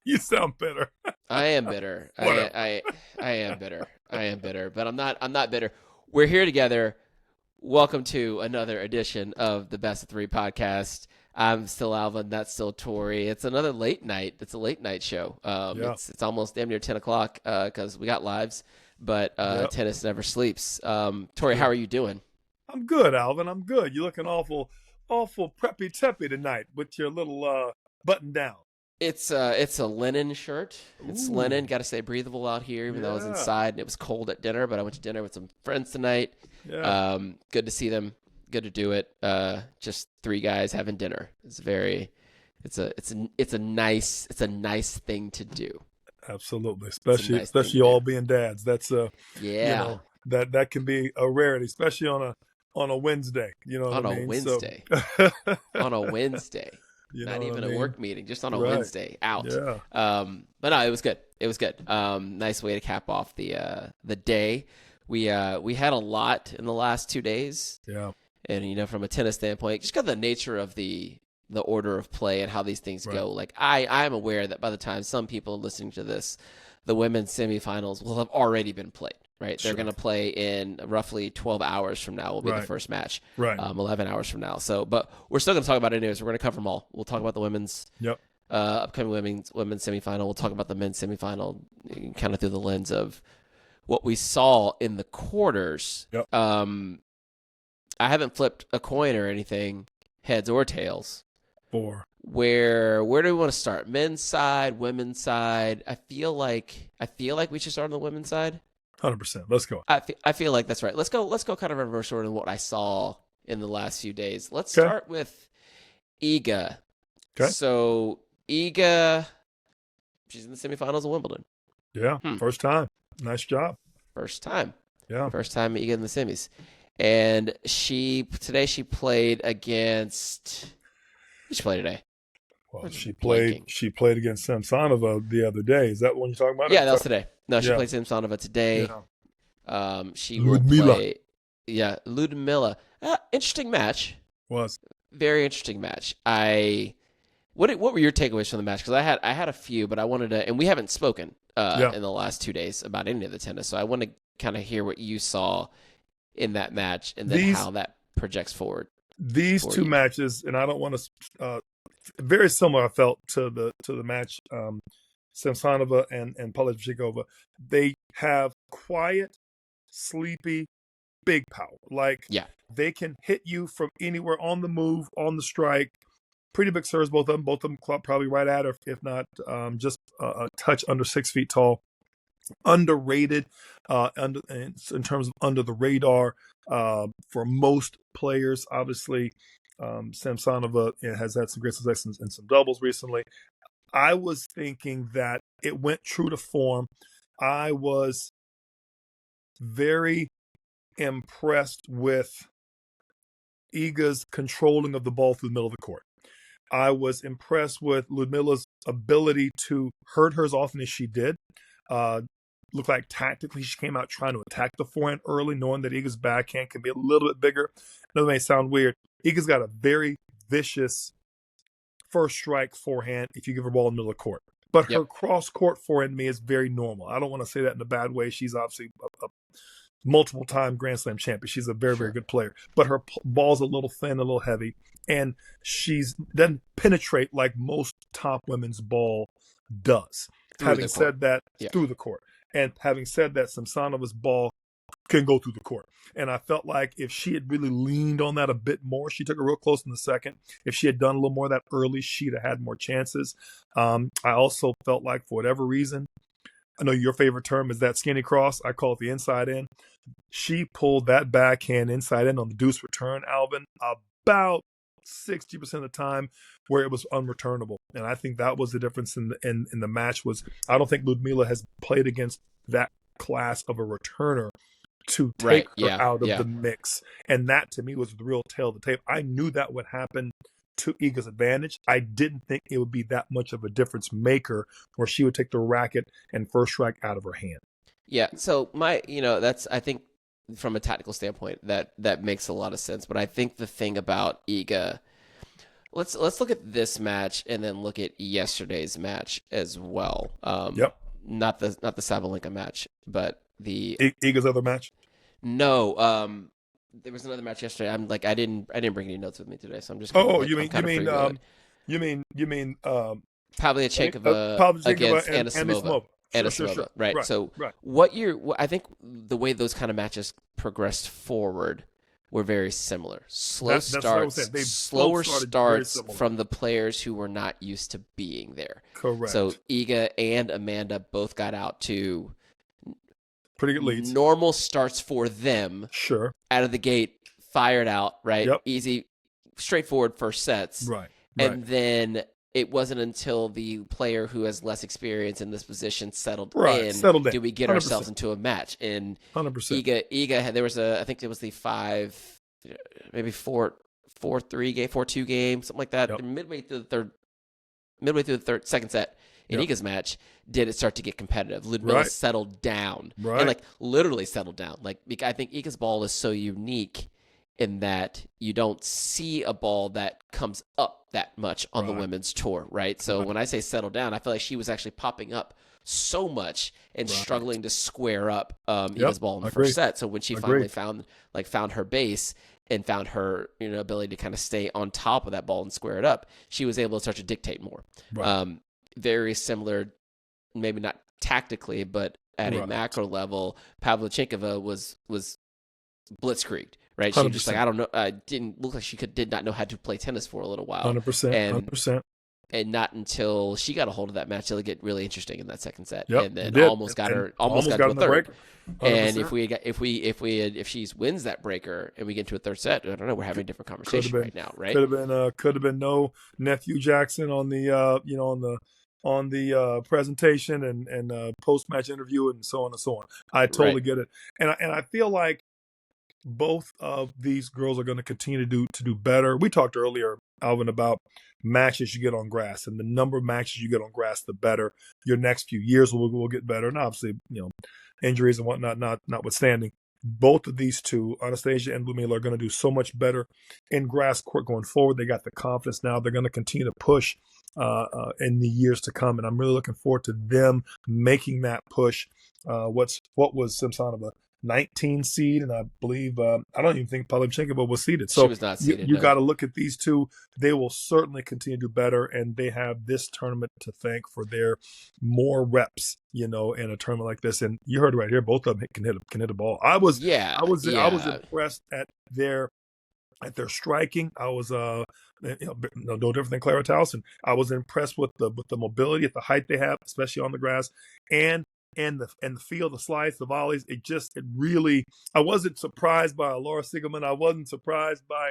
You sound bitter. I am bitter. Whatever. I am bitter. I am bitter, but I'm not bitter. We're here together. Welcome to another edition of the Best of Three podcast. I'm still Alvin. That's still Torrey. It's another late night. It's a late night show. It's almost damn near 10 o'clock because we got lives, but tennis never sleeps. Torrey, how are you doing? I'm good, Alvin. I'm good. You're looking awful preppy-teppy tonight with your little button down. It's a linen shirt. It's linen. Got to stay breathable out here, even though I was inside and it was cold at dinner. But I went to dinner with some friends tonight. Yeah. Good to see them. Good to do it. Just three guys having dinner. It's a nice thing to do. Absolutely, especially all being dads. That's that can be a rarity, especially on a Wednesday. You know what I mean? On a Wednesday. On a Wednesday. Not even a work meeting, just on a Wednesday out. Yeah. But no, it was good. It was good. Nice way to cap off the day. We had a lot in the last 2 days. Yeah. And from a tennis standpoint, just got the nature of the order of play and how these things go. Like I'm aware that by the time some people listening to this, the women's semifinals will have already been played. Right, they're going to play in roughly 12 hours from now. Will be the first match. Right, 11 hours from now. So, but we're still going to talk about it anyways. We're going to cover them all. We'll talk about the women's, upcoming women's semifinal. We'll talk about the men's semifinal, kind of through the lens of what we saw in the quarters. Yep. I haven't flipped a coin or anything, heads or tails. Where do we want to start? Men's side, women's side. I feel like we should start on the women's side. 100%. Let's go. I feel like that's right. Let's go kind of reverse order in what I saw in the last few days. Let's start with Iga. Okay. So Iga, she's in the semifinals of Wimbledon. Yeah. First time. Nice job. First time. Yeah. First time Iga in the semis. And today she played against, who she played today? Well, she played against Samsonova the other day. Is that what you're talking about? Yeah, that was today. No, she played Samsonova today. Yeah. She will play. Yeah, Ludmila. Interesting match. Was very interesting match. What were your takeaways from the match? Because I had a few, but I wanted to, and we haven't spoken in the last 2 days about any of the tennis, so I want to kind of hear what you saw in that match and then how that projects forward. These two matches, and I don't want to. Very similar, I felt, to the match, Samsonova and Pliskova. They have quiet, sleepy, big power. They can hit you from anywhere on the move, on the strike. Pretty big serves, both of them. Both of them probably right at, or if not, just a touch under 6 feet tall. Underrated, in terms of under the radar for most players. Obviously, Samsonova has had some great success in some doubles recently. I was thinking that it went true to form. I was very impressed with Iga's controlling of the ball through the middle of the court. I was impressed with Ludmila's ability to hurt her as often as she did. Looked like tactically she came out trying to attack the forehand early, knowing that Iga's backhand can be a little bit bigger. I know that may sound weird. Iga's got a very vicious first strike forehand if you give her a ball in the middle of the court. But her cross-court forehand to me is very normal. I don't want to say that in a bad way. She's obviously a multiple-time Grand Slam champion. She's a very, very good player. But her ball's a little thin, a little heavy, and she doesn't penetrate like most top women's ball does. Having said that, through the court. And having said that, Samsonova's ball can go through the court. And I felt like if she had really leaned on that a bit more, she took it real close in the second. If she had done a little more of that early, she'd have had more chances. I also felt like, for whatever reason, I know your favorite term is that skinny cross. I call it the inside in. She pulled that backhand inside in on the deuce return, Alvin, about 60% of the time, where it was unreturnable. And I think that was the difference in the match. Was I don't think Ludmila has played against that class of a returner to take her out of the mix. And that, to me, was the real tail of the tape. I knew that would happen to Iga's advantage. I didn't think it would be that much of a difference maker where she would take the racket and first strike out of her hand. Yeah. So that's, I think, from a tactical standpoint, that makes a lot of sense. But I think the thing about Iga, Let's look at this match and then look at yesterday's match as well. Not the Sabalenka match, but the Iga's other match. No, there was another match yesterday. I'm like, I didn't bring any notes with me today, so I'm just. You mean Pavlyuchenkova against Anisimova. Sure. Right. So I think the way those kind of matches progressed forward were very similar. Slower starts from the players who were not used to being there. Correct. So Iga and Amanda both got out to pretty good leads. Normal starts for them. Sure. Out of the gate, fired out, right? Yep. Easy, straightforward first sets. Right. And then it wasn't until the player who has less experience in this position settled in do we get 100%. Ourselves into a match. And 100%. Iga, there was I think it was the 4-2 game, something like that. Yep. Midway through the second set in Iga's match, did it start to get competitive. Ludmila settled down. Right. And literally settled down. I think Iga's ball is so unique in that you don't see a ball that comes up that much on the women's tour, right? So when I say settle down, I feel like she was actually popping up so much and struggling to square up Iga's ball in the first set. So when she finally found her base and found her ability to kind of stay on top of that ball and square it up, she was able to start to dictate more. Right. Very similar, maybe not tactically, but at a macro level, Pavlyuchenkova was blitzkrieged. Right, she was just I don't know. Didn't look like she did not know how to play tennis for a little while. 100%. And not until she got a hold of that match did it get really interesting in that second set. Yep, and then almost got to a third. And if she wins that breaker and we get to a third set, I don't know. We're having a different conversation right now, right? Could have been no Nephew Jackson on the on the presentation and post match interview and so on and so on. I totally get it, and I feel like both of these girls are going to continue to do better. We talked earlier, Alvin, about matches you get on grass, and the number of matches you get on grass, the better. Your next few years will get better, and obviously, injuries and whatnot notwithstanding. Both of these two, Anastasia and Ludmila, are going to do so much better in grass court going forward. They got the confidence now. They're going to continue to push in the years to come, and I'm really looking forward to them making that push. What was Samsonova? 19 seed, and I believe I don't even think Pavlyuchenkova was seeded. So she was not seeded. You got to look at these two. They will certainly continue to do better, and they have this tournament to thank for their more reps, in a tournament like this. And you heard it right here; both of them can hit a ball. I was impressed at their striking. I was no different than Clara Towson. I was impressed with the mobility at the height they have, especially on the grass, and the feel, the slides, the volleys. It really. I wasn't surprised by Laura Siegelman. I wasn't surprised by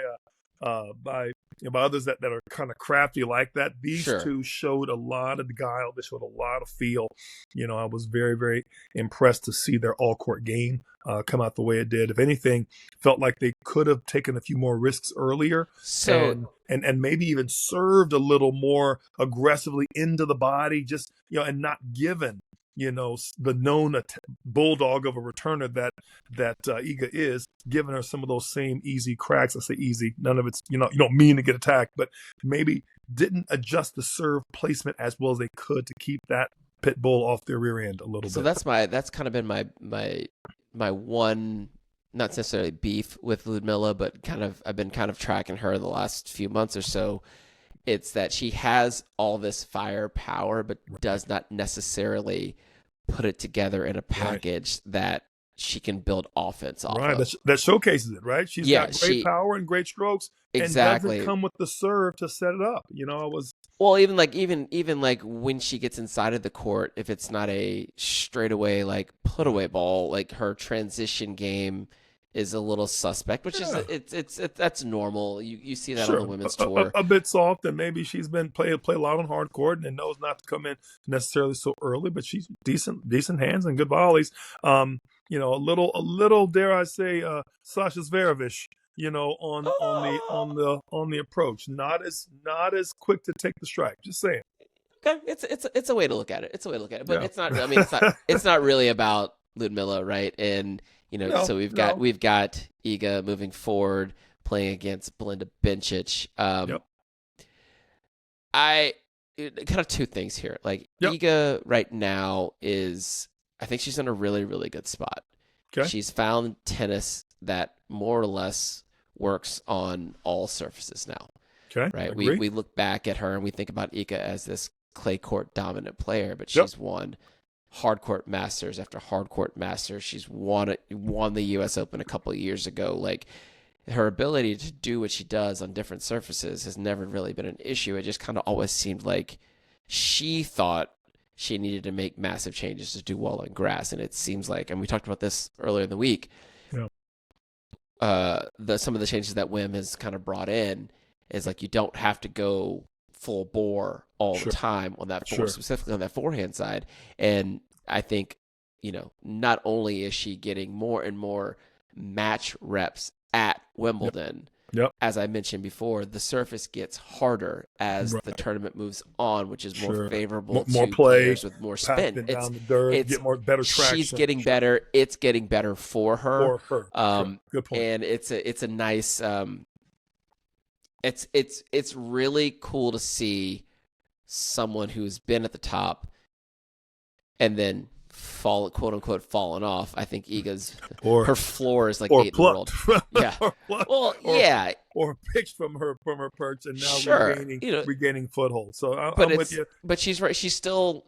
others that are kind of crafty like that. These two showed a lot of guile. They showed a lot of feel. I was very, very impressed to see their all-court game come out the way it did. If anything, felt like they could have taken a few more risks earlier. And maybe even served a little more aggressively into the body, just and not given the known bulldog of a returner that Iga is, giving her some of those same easy cracks. I say easy, none of it's, you don't mean to get attacked, but maybe didn't adjust the serve placement as well as they could to keep that pit bull off their rear end a little bit. So that's kind of been my one, not necessarily beef with Ludmila, but I've been kind of tracking her the last few months or so. It's that she has all this firepower, but does not necessarily put it together in a package that she can build offense off of. That showcases it, right? She's got great power and great strokes, exactly. And doesn't come with the serve to set it up. Even when she gets inside of the court, if it's not a straightaway put away ball, her transition game is a little suspect, which is that's normal. You see that on the women's tour. A bit soft, and maybe she's been play a lot on hard court and knows not to come in necessarily so early. But she's decent hands and good volleys. A little dare I say, Sasha Zverev-ish, on the approach. Not as quick to take the strike. Just saying. Okay, it's a way to look at it. But it's not. I mean, it's not really about Ludmila, right? And so we've got Iga moving forward, playing against Belinda Bencic. Kind of two things here. Like Iga right now I think she's in a really, really good spot. Okay. She's found tennis that more or less works on all surfaces now. Okay. Right. We look back at her and we think about Iga as this clay court dominant player, but she's won hard court masters after hard court masters. She's won the US Open a couple of years ago. Like, her ability to do what she does on different surfaces has never really been an issue. It just kind of always seemed like she thought she needed to make massive changes to do well on grass. And it seems like, and we talked about this earlier in the week, some of the changes that Wim has kind of brought in is like, you don't have to go full bore all the time on that specifically on that forehand side. And I think, not only is she getting more and more match reps at Wimbledon, as I mentioned before, the surface gets harder as the tournament moves on, which is more favorable more to play, players with more spin. It down the dirt, get better traction. She's getting better. It's getting better for her. Good point. And it's a nice. It's really cool to see someone who's been at the top and then quote unquote fallen off. I think Iga's her floor is like 8 in the world. Yeah. Or picked from her perch and now regaining foothold. So I'm with you. But she's right. She's still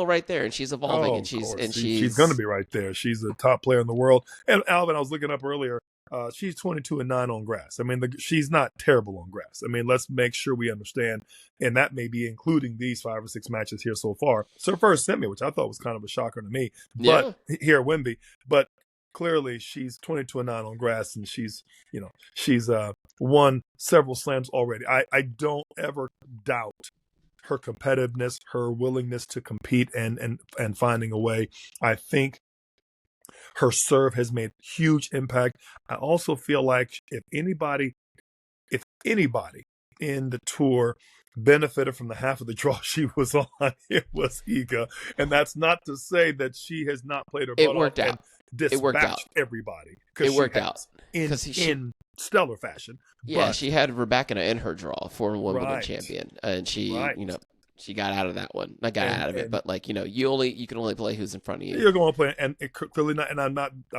right there, and she's evolving, and she's going to be right there. She's a top player in the world. And Alvin, I was looking up earlier. She's 22-9 on grass. I mean, she's not terrible on grass. I mean, let's make sure we understand, and that may be including these 5 or 6 matches here so far. It's her first semi, which I thought was kind of a shocker to me. But here at Wemby, but clearly she's 22-9 on grass, and she's won several slams already. I don't ever doubt her competitiveness, her willingness to compete, and finding a way. I think her serve has made huge impact. I also feel like if anybody in the tour benefited from the half of the draw she was on, it was Iga. And that's not to say that she has not played her butt off and dispatched everybody. It worked out. In stellar fashion. Yeah, she had Rebecca in her draw, former Wimbledon champion. And she, she got out of that one. Not got out of it, but you can only play who's in front of you. You're going to play, and it clearly not. And I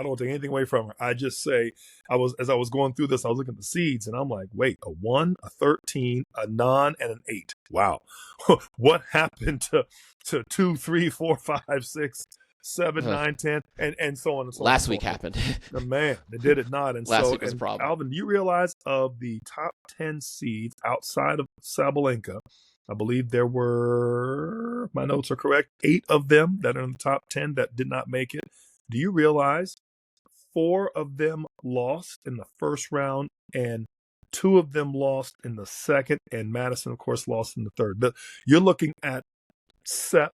don't take anything away from her. I just say as I was going through this, I was looking at the seeds, and I'm like, wait, a 1, a 13, a 9, and an 8. Wow, what happened to 2, 3, 4, 5, 6, 7, 9, 10, and so on and so on. Last week happened. Man, they did it not. And last week was a problem. Alvin, do you realize of the top 10 seeds outside of Sabalenka? I believe there were, if my notes are correct, 8 of them that are in the top 10 that did not make it. Do you realize 4 of them lost in the first round and 2 of them lost in the second, and Madison, of course, lost in the third? But you're looking at 7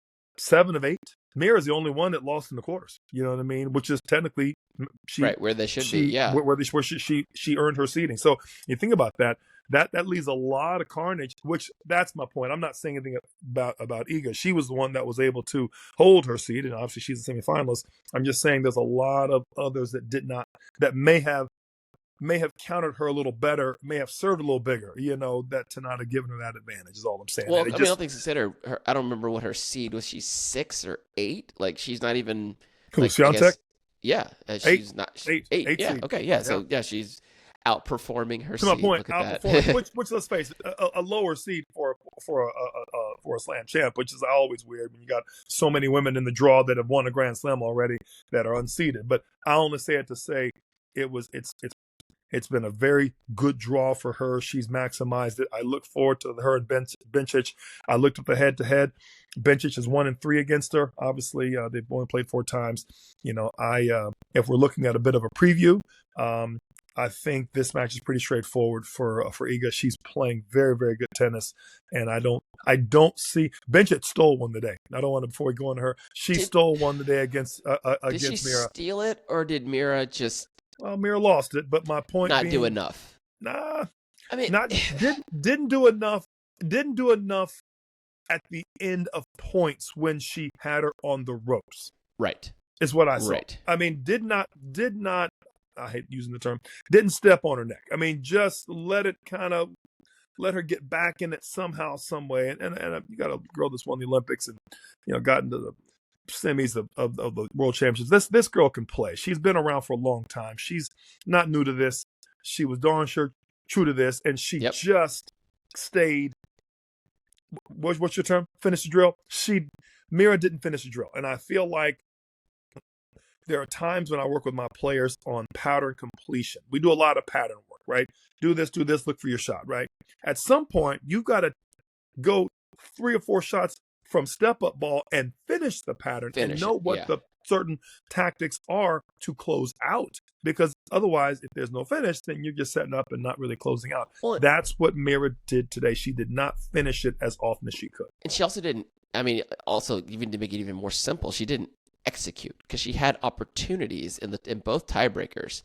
of 8. Mira is the only one that lost in the quarters. You know what I mean? Which is technically where they should be. Yeah, where she earned her seeding. So you think about that. That leaves a lot of carnage. Which that's my point. I'm not saying anything about Iga. She was the one that was able to hold her seed, and obviously she's a semifinalist. I'm just saying there's a lot of others that did not, that may have countered her a little better, may have served a little bigger, that to not have given her that advantage is all I'm saying. Well, I don't think consider her. I don't remember what her seed was. She's 6 or 8. Like, she's not even. Who, Swiatek? Yeah, she's not 8. Yeah, seed. Okay, yeah. So she's outperforming her seed. To my point, outperforming, which let's face it, a lower seed for a slam champ, which is always weird when you got so many women in the draw that have won a Grand Slam already that are unseeded. But I only say it to say it's been a very good draw for her. She's maximized it. I look forward to her and Bencic. I looked at the head-to-head. Bencic is 1-3 against her. Obviously, they've only played 4 times. If we're looking at a bit of a preview, I think this match is pretty straightforward for Iga. She's playing very, very good tennis, and I don't see Bencic stole one today. I don't want to, before we go on to her. She stole one today against Mira. Did she steal it, or did Mira just? Well, Mira lost it, but my point not do enough. Nah, I mean, didn't do enough. Didn't do enough at the end of points when she had her on the ropes. Right, is what I saw. Right. I mean, did not. I hate using the term. Didn't step on her neck. I mean, just let it let her get back in it somehow, some way. And you got a girl that's won the Olympics and, got into the semis of the World Championships. This girl can play. She's been around for a long time. She's not new to this. She was darn sure true to this, and she just stayed. What's your term? Finish the drill. Mira didn't finish the drill, and I feel like there are times when I work with my players on pattern completion. We do a lot of pattern work, right? Do this, look for your shot, right? At some point, you've got to go 3 or 4 shots from step-up ball and finish the pattern and know what the certain tactics are to close out. Because otherwise, if there's no finish, then you're just setting up and not really closing out. Well, that's what Mira did today. She did not finish it as often as she could. And she also didn't, also, even to make it even more simple, she didn't execute because she had opportunities in both tiebreakers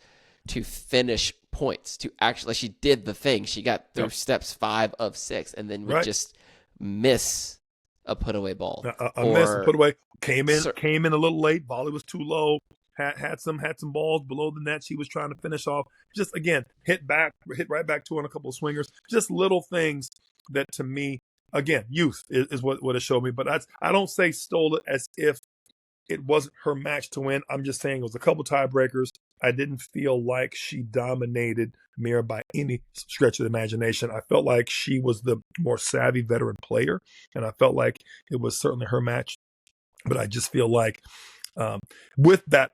to finish points, to actually, she did the thing. She got through steps 5 of 6 and then would just miss a put away ball. Miss a put away. Came in a little late. Volley was too low. Had some balls below the net she was trying to finish off. Just again, hit right back to her on a couple of swingers. Just little things that to me, again, youth is what it showed me. But I don't say stole it as if it wasn't her match to win. I'm just saying it was a couple tiebreakers. I didn't feel like she dominated Mira by any stretch of the imagination. I felt like she was the more savvy veteran player, and I felt like it was certainly her match. But I just feel like with that,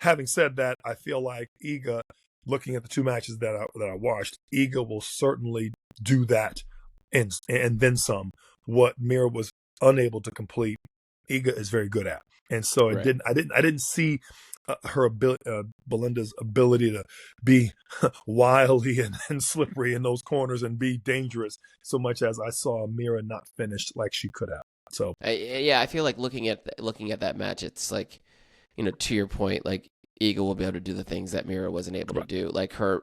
having said that, I feel like Iga, looking at the 2 matches that I watched, Iga will certainly do that and then what Mira was unable to complete. Iga is very good at. And so I didn't see her ability, Belinda's ability to be wily and slippery in those corners and be dangerous so much as I saw Mira not finish like she could have. So I feel like looking at that match, it's like, to your point, like Iga will be able to do the things that Mira wasn't able to do, like her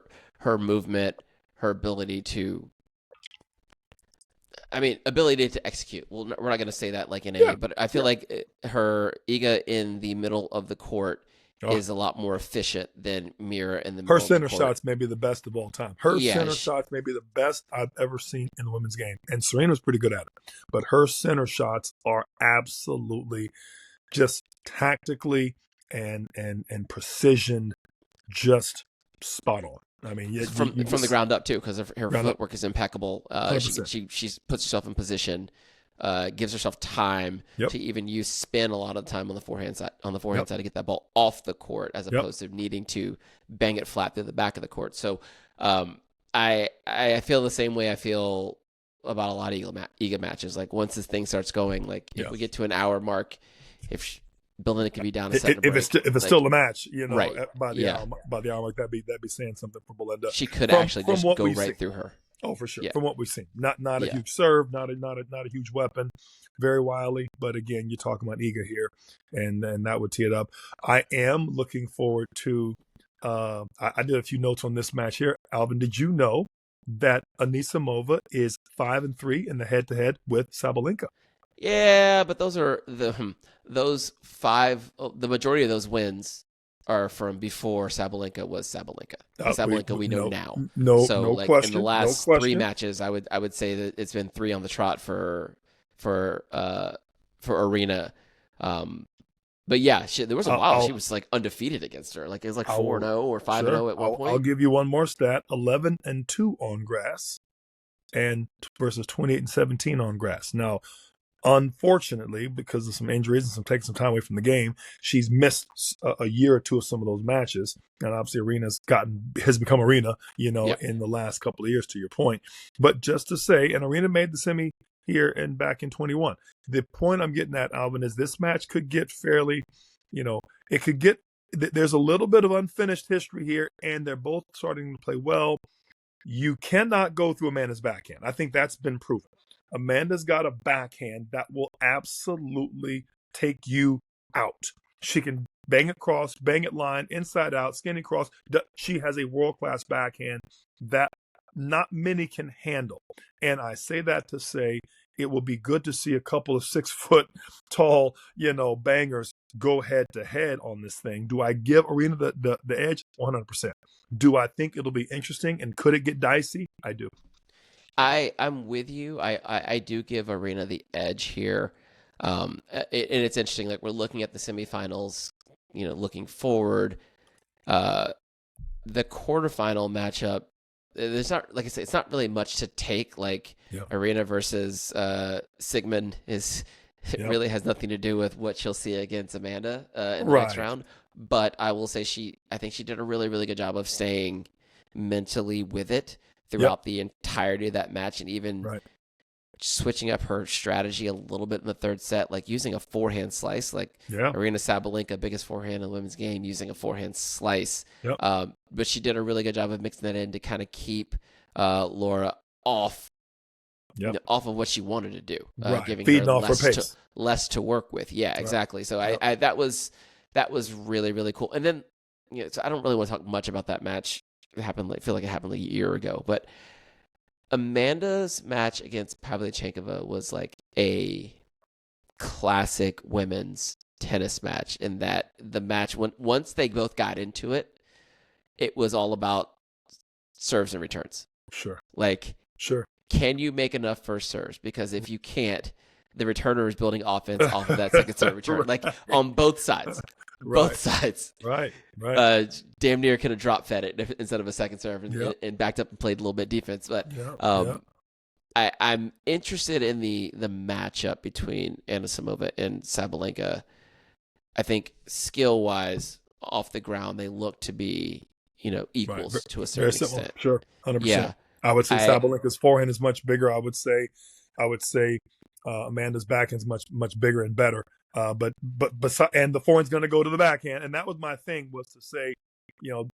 movement, her ability to. Ability to execute. Well, we're not going to say that like in A, but I feel like her Iga in the middle of the court is a lot more efficient than Mira in the middle of the court. Her center shots may be the best of all time. Her center shots may be the best I've ever seen in the women's game. And Serena's pretty good at it. But her center shots are absolutely just tactically and precision, just spot on. From the ground up too, because her footwork is impeccable. She puts herself in position, gives herself time to even use spin a lot of the time on the forehand side to get that ball off the court, as opposed to needing to bang it flat through the back of the court. So I feel the same way I feel about a lot of Iga matches. Like once this thing starts going, like if we get to an hour mark, Belinda could be down a set. If it's still a match, by the hour mark, that'd be saying something for Belinda. She could actually just go right through her. Oh, for sure. Yeah. From what we've seen, not a huge serve, not a huge weapon, very wily. But again, you're talking about Iga here, and that would tee it up. I am looking forward to. I did a few notes on this match here. Alvin, did you know that Anisimova is 5-3 in the head-to-head with Sabalenka? Yeah, but those 5. The majority of those wins are from before Sabalenka was Sabalenka. Sabalenka we know now. No question. In the last 3 matches, I would say that it's been 3 on the trot for Arena. But yeah, there was a while she was like undefeated against her. Like it was like 4-0 or 5-0 at one point. I'll give you one more stat: 11-2 on grass, and versus 28-17 on grass. Now, unfortunately, because of some injuries and taking some time away from the game, she's missed a year or 2 of some of those matches. And obviously, has become Arena, in the last couple of years. To your point, but just to say, and Arena made the semi here and back in 21. The point I'm getting at, Alvin, is this match could get fairly, it could get. There's a little bit of unfinished history here, and they're both starting to play well. You cannot go through Amanda's backhand. I think that's been proven. Amanda's got a backhand that will absolutely take you out. She can bang it cross, bang it line, inside out, skinny cross. She has a world-class backhand that not many can handle. And I say that to say it will be good to see a couple of 6-foot-tall, bangers go head-to-head on this thing. Do I give Arena the edge? 100%. Do I think it'll be interesting, and could it get dicey? I do. I'm with you. I do give Arena the edge here. And it's interesting. Like we're looking at the semifinals, looking forward. The quarterfinal matchup, there's not, like I said, it's not really much to take. Like Arena versus Sigmund really has nothing to do with what she'll see against Amanda in the next round. But I will say I think she did a really, really good job of staying mentally with it throughout the entirety of that match, and even switching up her strategy a little bit in the third set, like using a forehand slice, like Aryna Sabalenka, biggest forehand in the women's game, using a forehand slice. But she did a really good job of mixing that in to kind of keep Laura off off of what she wanted to do, giving feeding her off her pace. less to work with. Yeah, exactly. So I that was really, really cool. And then so I don't really want to talk much about that match. It happened, I feel like it happened like a year ago, but Amanda's match against Pavlyuchenkova was like a classic women's tennis match, in that the match, once they both got into it, it was all about serves and returns. Can you make enough first serves? Because if you can't, the returner is building offense off of that second serve return, like on both sides. Both sides. Damn near could have drop fed it instead of a second serve and backed up and played a little bit defense. But I'm interested in the matchup between Anisimova and Sabalenka. I think skill-wise, off the ground, they look to be, equals to a certain extent. Sure, 100%. Yeah. I would say Sabalenka's forehand is much bigger. I would say Amanda's backhand is much bigger and better. But and the forehand's going to go to the backhand, and that was my thing, was to say,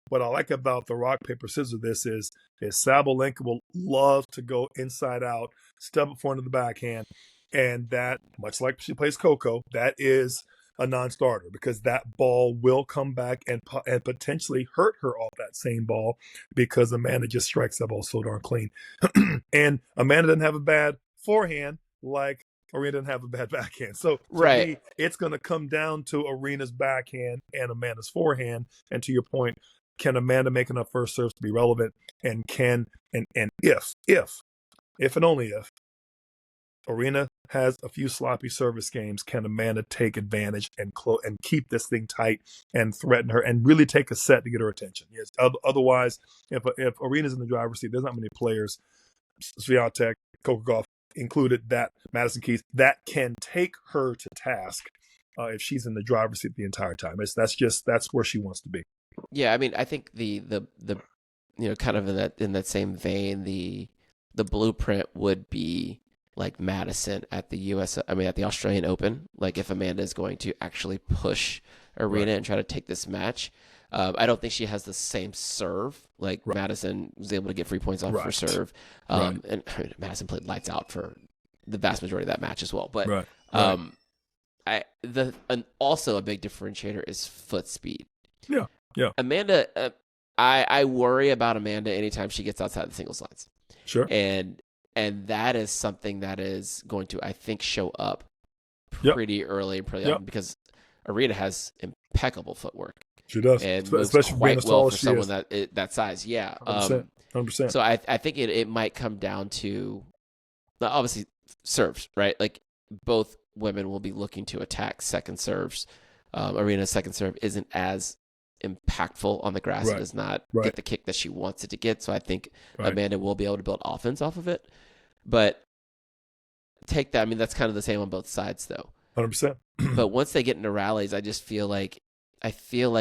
what I like about the rock paper scissors this is Sabalenka will love to go inside out, step up forehand to the backhand, and that, much like she plays Coco, that is a non-starter, because that ball will come back and potentially hurt her off that same ball, because Amanda just strikes that ball so darn clean. And Amanda doesn't have a bad forehand like Aryna doesn't have a bad backhand. So to me, it's going to come down to Arena's backhand and Amanda's forehand. And to your point, can Amanda make enough first serves to be relevant? And if and only if Aryna has a few sloppy service games, can Amanda take advantage and keep this thing tight and threaten her and really take a set to get her attention? Yes. Otherwise, if Arena's in the driver's seat, there's not many players, Swiatek, Kokogov included, that Madison Keys, that can take her to task if she's in the driver's seat the entire time. That's where she wants to be. Yeah, I mean, I think the kind of in that same vein, the blueprint would be like Madison at the at the Australian Open. Like if Amanda is going to actually push Aryna and try to take this match, I don't think she has the same serve. Like Madison was able to get free points off her serve. And Madison played lights out for the vast majority of that match as well. But also a big differentiator is foot speed. Yeah. Amanda, I worry about Amanda anytime she gets outside the singles lines. Sure. And that is something that is going to, I think, show up pretty early and pretty often, because Aryna has impeccable footwork. She does, and especially quite well for someone that size. Yeah, 100%. So I think it might come down to, obviously, serves, right? Like both women will be looking to attack second serves. Aryna's second serve isn't as impactful on the grass. It does not get the kick that she wants it to get. So I think Amanda will be able to build offense off of it. But take that. I mean, that's kind of the same on both sides, though. 100%. But once they get into rallies, I feel like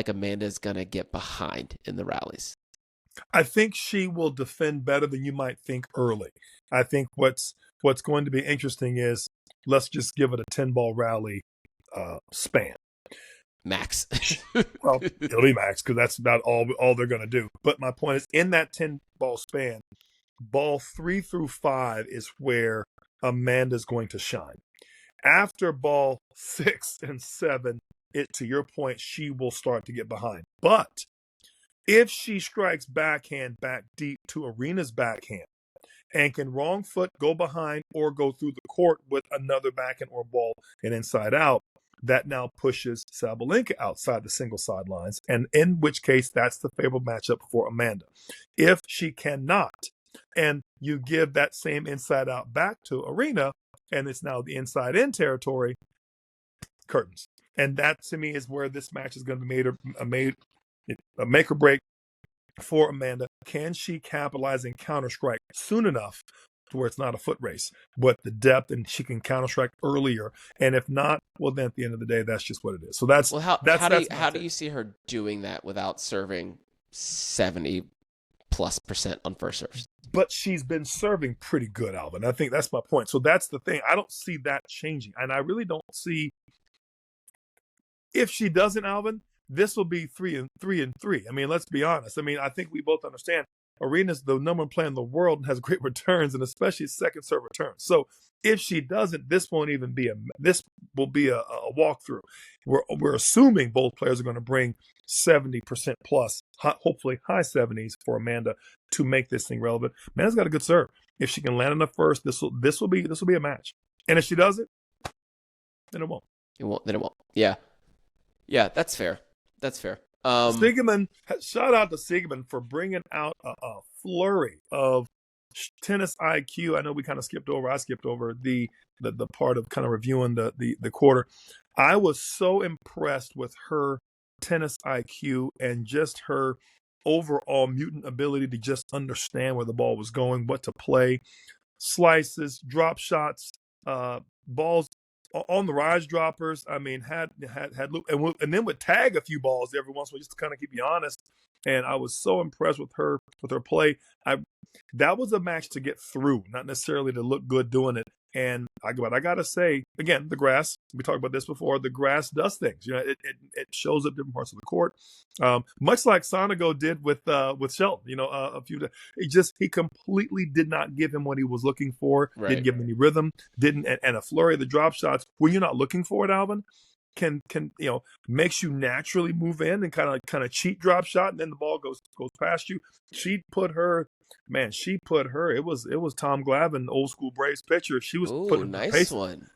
Amanda's going to get behind in the rallies. I think she will defend better than you might think early. I think what's going to be interesting is, let's just give it a 10-ball rally span. Max. Well, it'll be max, because that's about all they're going to do. But my point is, in that 10-ball span, ball 3 through 5 is where Amanda's going to shine. After ball 6 and 7, to your point, she will start to get behind. But if she strikes backhand back deep to Aryna's backhand and can wrong foot go behind or go through the court with another backhand or ball and inside out, that now pushes Sabalenka outside the single sidelines, and in which case that's the favorable matchup for Amanda. If she cannot, and you give that same inside out back to Arena, and it's now the inside in territory, curtains. And that to me is where this match is going to be a make or break for Amanda. Can she capitalize and counter strike soon enough to where it's not a foot race, but the depth, and she can counter strike earlier? And if not, well, then at the end of the day, that's just what it is. So how do you see her doing that without serving 70+% on first serves? But she's been serving pretty good, Alvin. I think that's my point. So that's the thing. I don't see that changing, and I really don't see. If she doesn't, Alvin, this will be 3-3. I mean, let's be honest. I mean, I think we both understand Arena's the number one player in the world and has great returns, and especially second serve returns. So if she doesn't, this will be a walkthrough. We're assuming both players are going to bring 70% plus, hopefully high 70s for Amanda to make this thing relevant. Amanda's got a good serve. If she can land on the first, this will be a match. And if she doesn't, then it won't. Then it won't. Yeah. Yeah, that's fair. Siegemund, shout out to Siegemund for bringing out a flurry of tennis IQ. I know I skipped over the part of kind of reviewing the quarter. I was so impressed with her tennis IQ and just her overall mutant ability to just understand where the ball was going, what to play, slices, drop shots, balls on the rise droppers. I mean, had loop, and then would tag a few balls every once in a while just to kind of keep you honest. And I was so impressed with her play. That was a match to get through, not necessarily to look good doing it. And I gotta say, again, the grass. We talked about this before. The grass does things. You know, it shows up different parts of the court, much like Sonego did with Shelton. You know, he completely did not give him what he was looking for. Right. Didn't give him any rhythm. And a flurry of the drop shots when you're not looking for it, Alvin, can makes you naturally move in and kind of cheat drop shot, and then the ball goes past you. She put her. It was Tom Glavine, old school Braves pitcher. She was putting nice pace. One.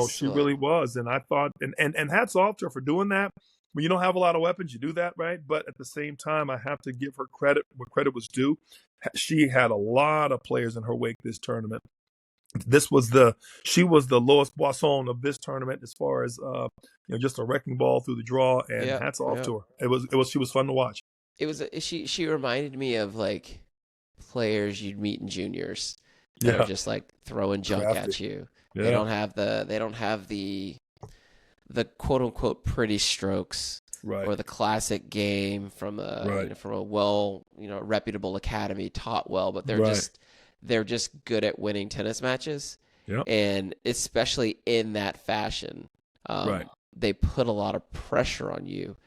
She really was. And I thought, and hats off to her for doing that. When you don't have a lot of weapons, you do that, right? But at the same time, I have to give her credit where credit was due. She had a lot of players in her wake this tournament. She was the lowest Boisson of this tournament as far as just a wrecking ball through the draw. And hats off to her. She was fun to watch. She reminded me of like players you'd meet in juniors that are just like throwing junk at you. Yeah. They don't have the quote unquote pretty strokes, right, or the classic game from a well reputable academy taught well, but they're just good at winning tennis matches. Yep. And especially in that fashion, they put a lot of pressure on you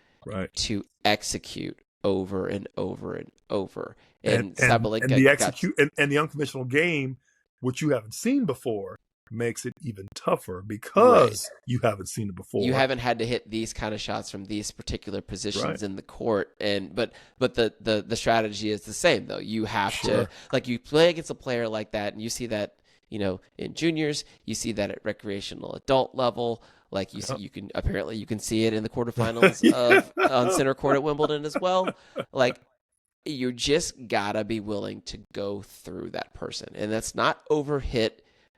to execute over and over and over. And the unconventional game, which you haven't seen before, makes it even tougher because you haven't seen it before. You haven't had to hit these kind of shots from these particular positions in the court, but the strategy is the same though. You have to, like, you play against a player like that, and you see that in juniors, you see that at recreational adult level. Like you see, you can see it in the quarterfinals on center court at Wimbledon as well. Like, you just gotta be willing to go through that person, and that's not overhit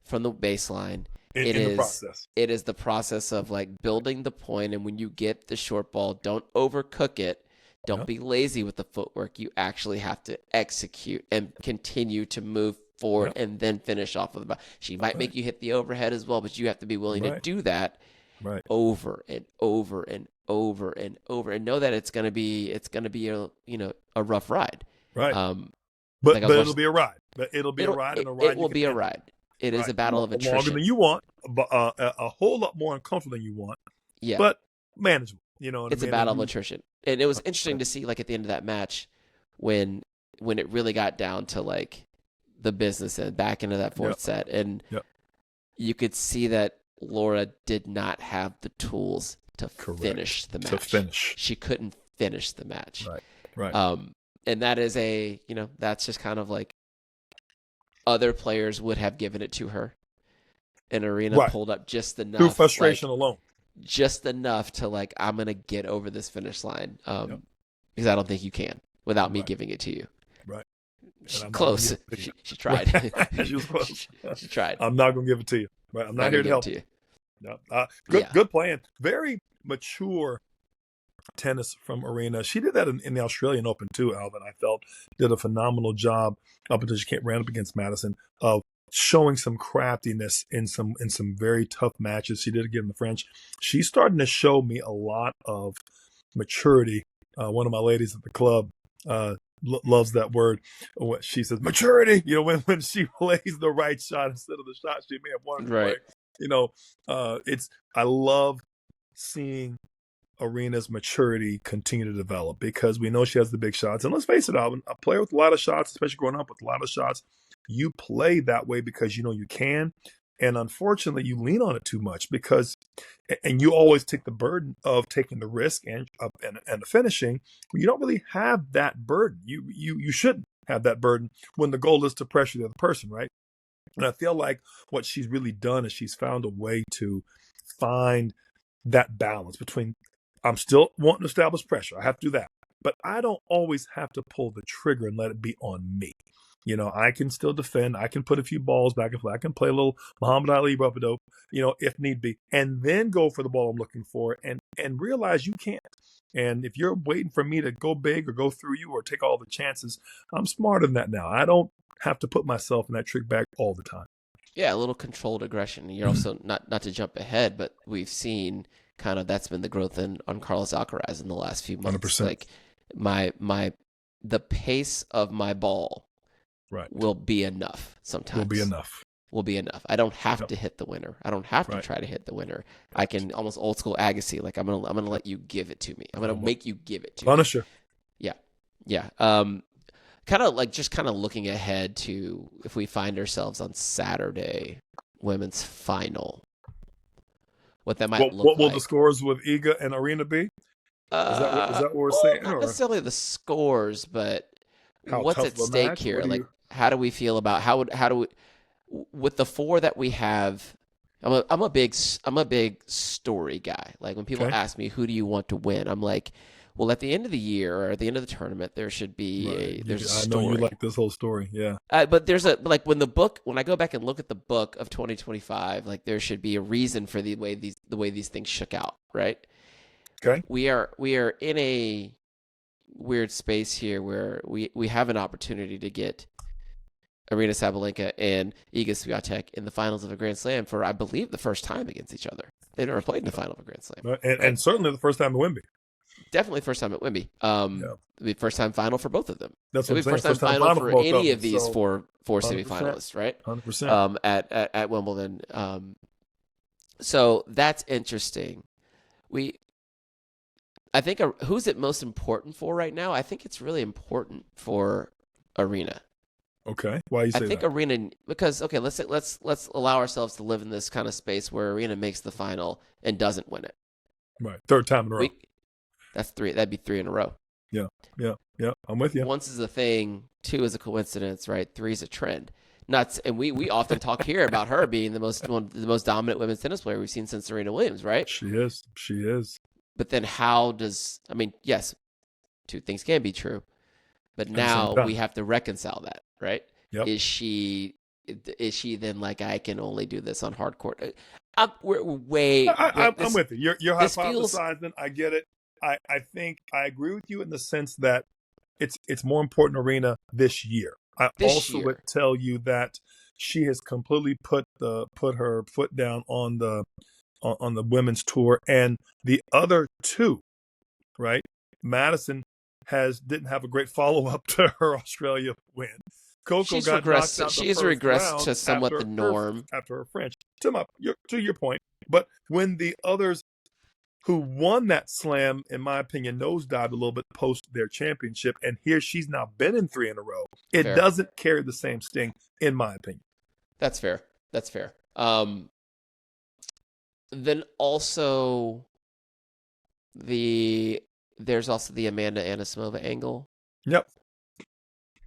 from the baseline. It is the process of like building the point, and when you get the short ball, don't overcook it. Don't be lazy with the footwork. You actually have to execute and continue to move forward and then finish off with the ball. She might make you hit the overhead as well, but you have to be willing to do that over and over and over and over, and know that it's gonna be a rough ride. Right. But it'll be a ride. It will be a ride. It is a battle of attrition. Longer than you want, but a whole lot more uncomfortable than you want. Yeah. But manageable. It's a battle of attrition. And it was interesting to see, like, at the end of that match when it really got down to like the business and back into that fourth set, and you could see that Laura did not have the tools to finish the match. She couldn't finish the match. Right. And that is that's just kind of like other players would have given it to her. And Arena pulled up just enough. Through frustration alone. Just enough to like, I'm going to get over this finish line. Because I don't think you can without me giving it to you. Right. Close. She tried. She was close. She tried. I'm not going to give it to you. Right? I'm not here to help you. No. Good playing. Very mature tennis from Arena. She did that in the Australian Open too, Alvin. I felt did a phenomenal job up until she ran up against Madison of showing some craftiness in some very tough matches. She did it again in the French. She's starting to show me a lot of maturity. One of my ladies at the club loves that word. She says maturity. You know, when she plays the right shot instead of the shot she may have wanted to play. You know, I love seeing Arena's maturity continue to develop because we know she has the big shots. And let's face it, Alvin, a player with a lot of shots, especially growing up with a lot of shots, you play that way because you know you can. And unfortunately, you lean on it too much and you always take the burden of taking the risk and the finishing. You don't really have that burden. You shouldn't have that burden when the goal is to pressure the other person, right? And I feel like what she's really done is she's found a way to find that balance between I'm still wanting to establish pressure. I have to do that. But I don't always have to pull the trigger and let it be on me. You know, I can still defend. I can put a few balls back and forth. I can play a little Muhammad Ali rope-a-dope, you know, if need be, and then go for the ball I'm looking for and realize you can't. And if you're waiting for me to go big or go through you or take all the chances, I'm smarter than that now. I don't have to put myself in that trick bag all the time. Yeah, a little controlled aggression. You're also not to jump ahead, but we've seen kind of that's been the growth on Carlos Alcaraz in the last few months. 100%. Like the pace of my ball will be enough sometimes. Will be enough. I don't have to hit the winner. I don't have to try to hit the winner. I can almost old school Agassi. Like I'm gonna let you give it to me. I'm gonna make you give it to me. Punisher. Yeah. Kind of looking ahead to if we find ourselves on Saturday, women's final. What that might look like. What will the scores with Iga and Arena be? Is that what we're saying? Not necessarily the scores, but what's at stake here? Like, how do we feel about how do we with the four that we have? I'm a big story guy. Like when people ask me who do you want to win, I'm like, well, at the end of the year or at the end of the tournament, there should be there's a story. I know you like this whole story, yeah. But there's when I go back and look at the book of 2025, like there should be a reason for the way these things shook out, right? Okay. We are in a weird space here where we have an opportunity to get Aryna Sabalenka and Iga Swiatek in the finals of a Grand Slam for, I believe, the first time against each other. They've never played in the final of a Grand Slam. And certainly the first time at Wembley. Definitely first time at Wembley. It'll be first time final for both of them. That's what I'm saying. First time final for any of these four 100%, semifinalists, right? 100%. At Wimbledon. So that's interesting. I think who's it most important for right now? I think it's really important for Aryna. Okay, why you say that? I think Aryna, because let's allow ourselves to live in this kind of space where Aryna makes the final and doesn't win it. Right, third time in a row. That's three. That'd be three in a row. Yeah. I'm with you. Once is a thing, two is a coincidence, right? Three is a trend. And we often talk here about her being the most dominant women's tennis player we've seen since Serena Williams, right? She is. But then yes, two things can be true, but now we have to reconcile that, right? Yep. Is she then like, I can only do this on hard court? I'm with you. You're hypothesizing. I get it. I think I agree with you in the sense that it's more important Aryna this year. I would tell you that she has completely put her foot down on the women's tour, and the other two, right? Madison didn't have a great follow up to her Australia win. Coco she's regressed to somewhat the norm after her French. To your point, but when the others who won that slam, in my opinion, nosedived a little bit post their championship, and here she's now been in three in a row. It doesn't carry the same sting, in my opinion. That's fair. Then also there's also the Amanda Anisimova angle. Yep.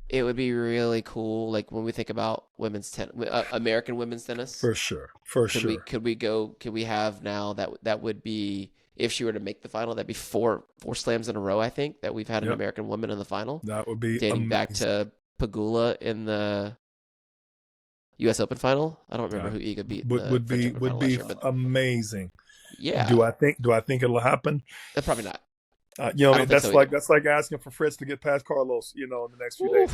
It would be really cool, like when we think about American women's tennis. For sure. Could we have now that would be, if she were to make the final, that'd be four slams in a row, I think, that we've had an American woman in the final. That would be dating amazing. back to Pegula in the U.S. Open final. I don't remember who Iga beat. Would be amazing. Yeah. Do I think it'll happen? Probably not. That's like asking for Fritz to get past Carlos, in the next few days.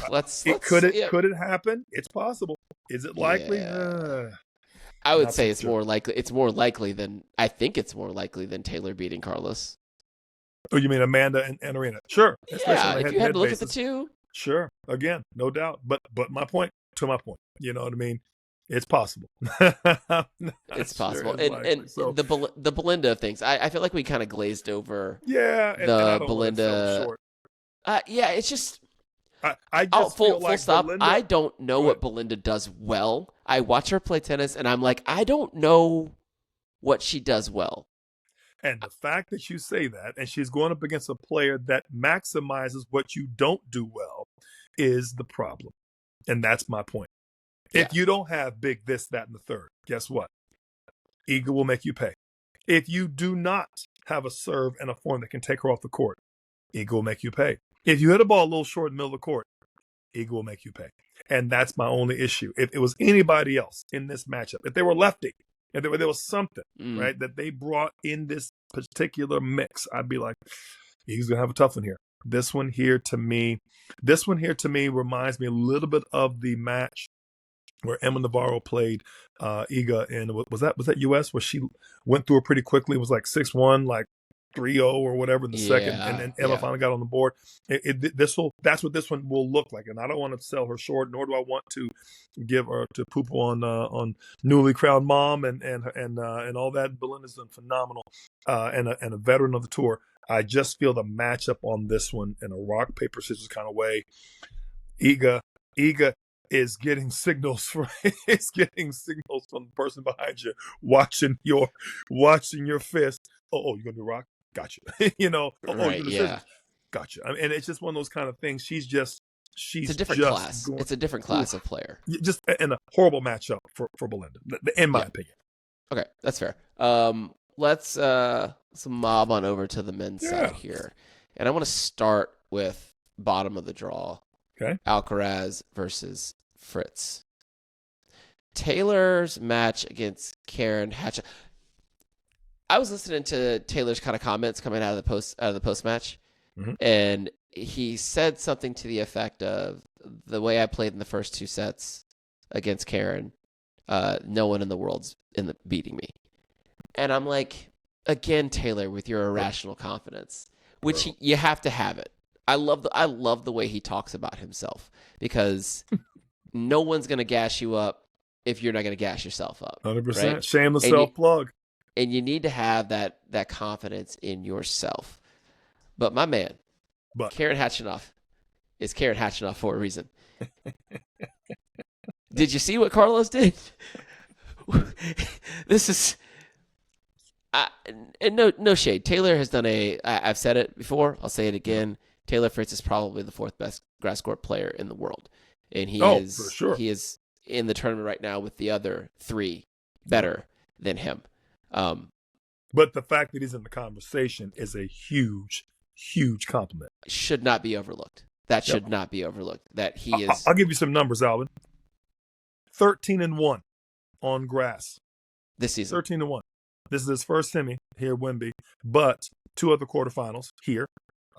Could it happen? It's possible. Is it likely? Yeah. I would say it's more likely. It's more likely than Taylor beating Carlos. Oh, you mean Amanda and Arena? Sure. Yeah, if you had to look at the two. Sure. Again, no doubt. But my point, you know what I mean? It's possible. It's possible. Sure and the Belinda things, I feel like we kind of glazed over the Belinda. It's just I just feel like full stop. Belinda, I don't know what Belinda does well. I watch her play tennis and I'm like, I don't know what she does well. And the fact that you say that, and she's going up against a player that maximizes what you don't do well, is the problem. And that's my point. Yeah. If you don't have big this, that, and the third, guess what? Iga will make you pay. If you do not have a serve and a form that can take her off the court, Iga will make you pay. If you hit a ball a little short in the middle of the court, Iga will make you pay. And that's my only issue. If it was anybody else in this matchup, if they were lefty, if there was something, right, that they brought in this particular mix, I'd be like, Iga's going to have a tough one here. This one here to me reminds me a little bit of the match where Emma Navarro played Iga, and was that US, where she went through it pretty quickly. It was like 6-1, like 3-0 or whatever in the second, and then Emma finally got on the board. That's what this one will look like, and I don't want to sell her short, nor do I want to give her to poop on newly crowned mom and all that. Belinda's done phenomenal, and a veteran of the tour. I just feel the matchup on this one in a rock paper scissors kind of way. Iga is getting signals from the person behind you, watching your fist. Oh, you're gonna do rock? Gotcha. Right, gotcha. I mean, and it's just one of those kind of things. She's it's a different class. It's a different class of player. Just in a horrible matchup for Belinda, in my opinion. Okay, that's fair. Let's mob on over to the men's side here, and I want to start with bottom of the draw. Okay, Alcaraz versus Fritz. Taylor's match against Karen Hatch. I was listening to Taylor's kind of comments coming out of the post match, and he said something to the effect of, the way I played in the first two sets against Karen, no one in the world's beating me. And I'm like, again, Taylor, with your irrational confidence, which you have to have it. I love the way he talks about himself, because no one's gonna gas you up if you're not gonna gas yourself up. 100%. Right? Shameless self-plug. And you need to have that confidence in yourself. But my man, Karen Hatchinoff is Karen Hatchinoff for a reason. Did you see what Carlos did? This is and no shade. Taylor has done I've said it before, I'll say it again. Taylor Fritz is probably the fourth best grass court player in the world. And he is in the tournament right now with the other three better than him. But the fact that he's in the conversation is a huge, huge compliment. Should not be overlooked. That should not be overlooked. That he is. I'll give you some numbers, Alvin. 13-1 on grass this season. 13-1. This is his first semi here at Wemby, but 2 other quarterfinals here.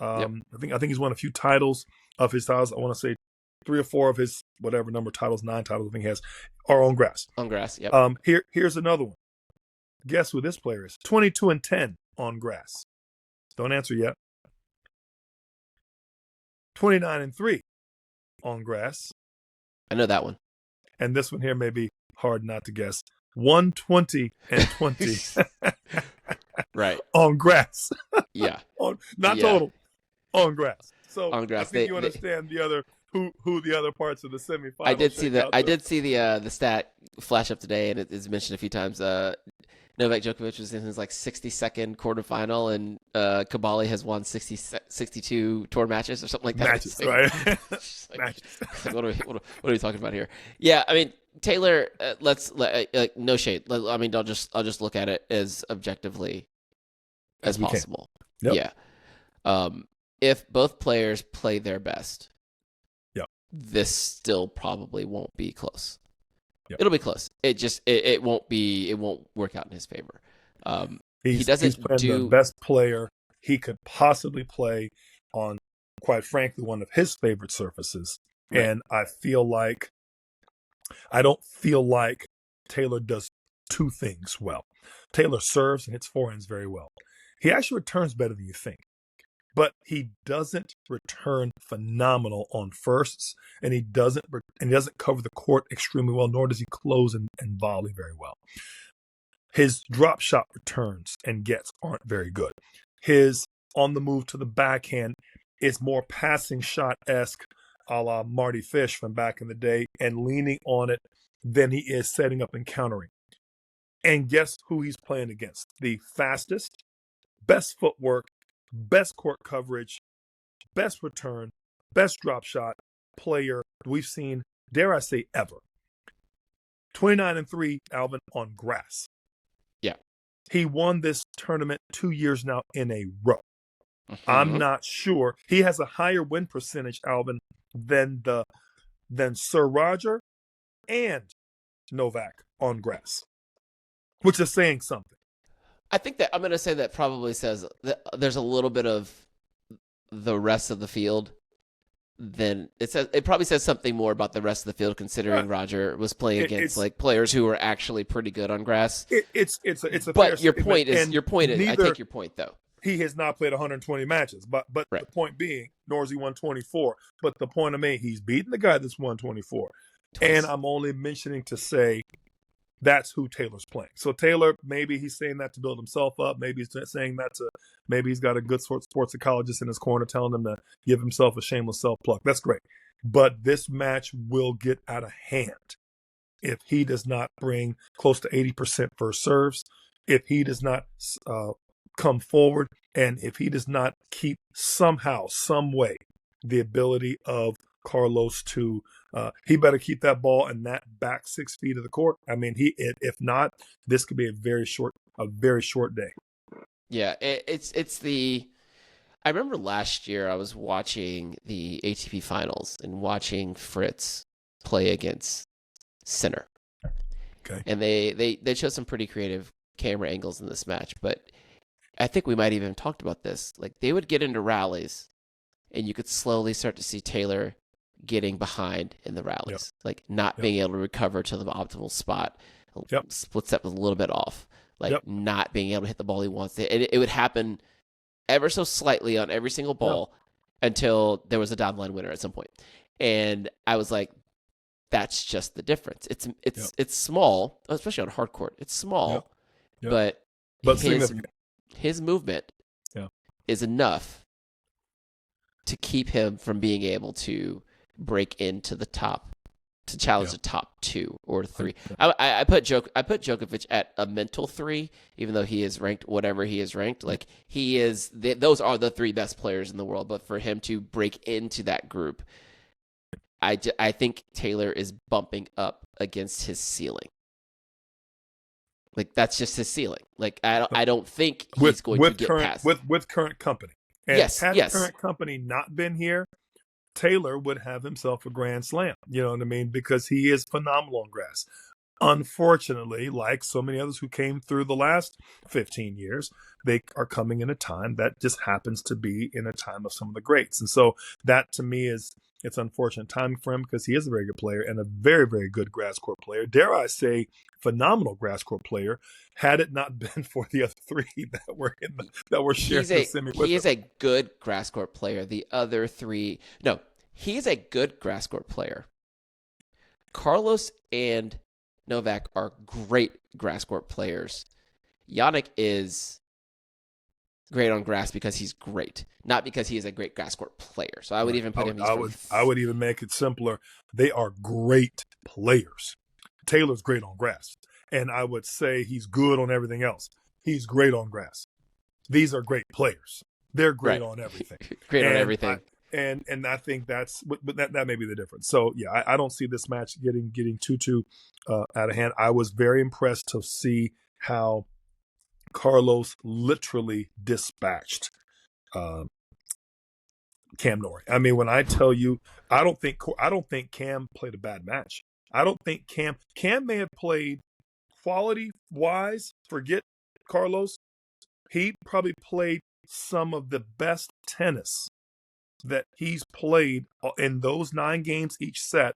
I think he's won a few titles of his titles. I want to say 3 or 4 of his whatever number titles, 9 titles I think he has, are on grass. On grass, yep. Here's another one. Guess who this player is? 22-10 on grass. Don't answer yet. 29-3 on grass. I know that one. And this one here may be hard not to guess. 120-20. Right. On grass. Yeah. Total. On grass. So on grass. I think you understand the other who the other parts of the semifinals. I did see the stat flash up today, and it is mentioned a few times. Novak Djokovic was in his 62nd quarterfinal, and Kabali has won 62 tour matches or something like that. Matches, right? Matches. What are we talking about here? Yeah, I mean, Taylor. No shade. I mean, I'll just look at it as objectively as possible. Yep. Yeah. If both players play their best, this still probably won't be close. Yep. It'll be close. It won't work out in his favor. He's playing the best player he could possibly play on, quite frankly, one of his favorite surfaces. Right. And I don't feel like Taylor does two things well. Taylor serves and hits forehands very well. He actually returns better than you think. But he doesn't return phenomenal on firsts, and he doesn't cover the court extremely well, nor does he close and volley very well. His drop shot returns and gets aren't very good. His on the move to the backhand is more passing shot-esque, a la Marty Fish from back in the day, and leaning on it than he is setting up and countering. And guess who he's playing against? The fastest, best footwork, best court coverage, best return, best drop shot player we've seen, dare I say, ever. 29-3, Alvin, on grass. Yeah. He won this tournament 2 years now in a row. Mm-hmm. I'm not sure. He has a higher win percentage, Alvin, than Sir Roger and Novak on grass, which is saying something. I think that I'm going to say that probably says that there's a little bit of the rest of the field. Then it probably says something more about the rest of the field, considering Roger was playing against players who were actually pretty good on grass. It's a. But your point is. I take your point though. He has not played 120 matches, but right. The point being, nor has he won 24. But the point I made, he's beaten the guy that's won 24, and I'm only mentioning to say. That's who Taylor's playing. So Taylor, maybe he's saying that to build himself up. Maybe he's saying that maybe he's got a good sports psychologist in his corner telling him to give himself a shameless self-pluck. That's great. But this match will get out of hand if he does not bring close to 80% first serves, if he does not come forward, and if he does not keep somehow, some way, the ability of Carlos to he better keep that ball in that back 6 feet of the court. I mean, if not, this could be a very short day. Yeah, I remember last year I was watching the ATP finals and watching Fritz play against Sinner. Okay. And they showed some pretty creative camera angles in this match, but I think we might even talked about this. Like, they would get into rallies and you could slowly start to see Taylor getting behind in the rallies, like not being able to recover to the optimal spot. Split step was a little bit off, not being able to hit the ball he wants to. And it would happen ever so slightly on every single ball until there was a downline winner at some point. And I was like, that's just the difference. It's small, especially on hard court. It's small, but his movement is enough to keep him from being able to break into the top, to challenge the top 2 or 3. I put Djokovic at a mental 3, even though he is ranked whatever he is ranked. Like, he is, those are the 3 best players in the world. But for him to break into that group, I think Taylor is bumping up against his ceiling. Like, that's just his ceiling. Like, I don't think he's going to get past with current company. And had current company not been here, Taylor would have himself a grand slam. You know what I mean? Because he is phenomenal on grass. Unfortunately, like so many others who came through the last 15 years, they are coming in a time that just happens to be in a time of some of the greats. And so that, to me, it's unfortunate timing for him, because he is a very good player and a very, very good grass court player. Dare I say, phenomenal grass court player, had it not been for the other 3 that were sharing the semi with him. He is a good grass court player. The other 3, no, he is a good grass court player. Carlos and Novak are great grass court players. Jannik is great on grass because he's great, not because he is a great grass court player. So I would even put him. I would even make it simpler. They are great players. Taylor's great on grass, and I would say he's good on everything else. He's great on grass. These are great players. They're great on everything. On everything. And I think but that may be the difference. So yeah, I don't see this match getting too out of hand. I was very impressed to see how Carlos literally dispatched Cam Norrie. I mean, when I tell you, I don't think Cam played a bad match. I don't think Cam may have played quality wise. Forget Carlos. He probably played some of the best tennis that he's played in those 9 games each set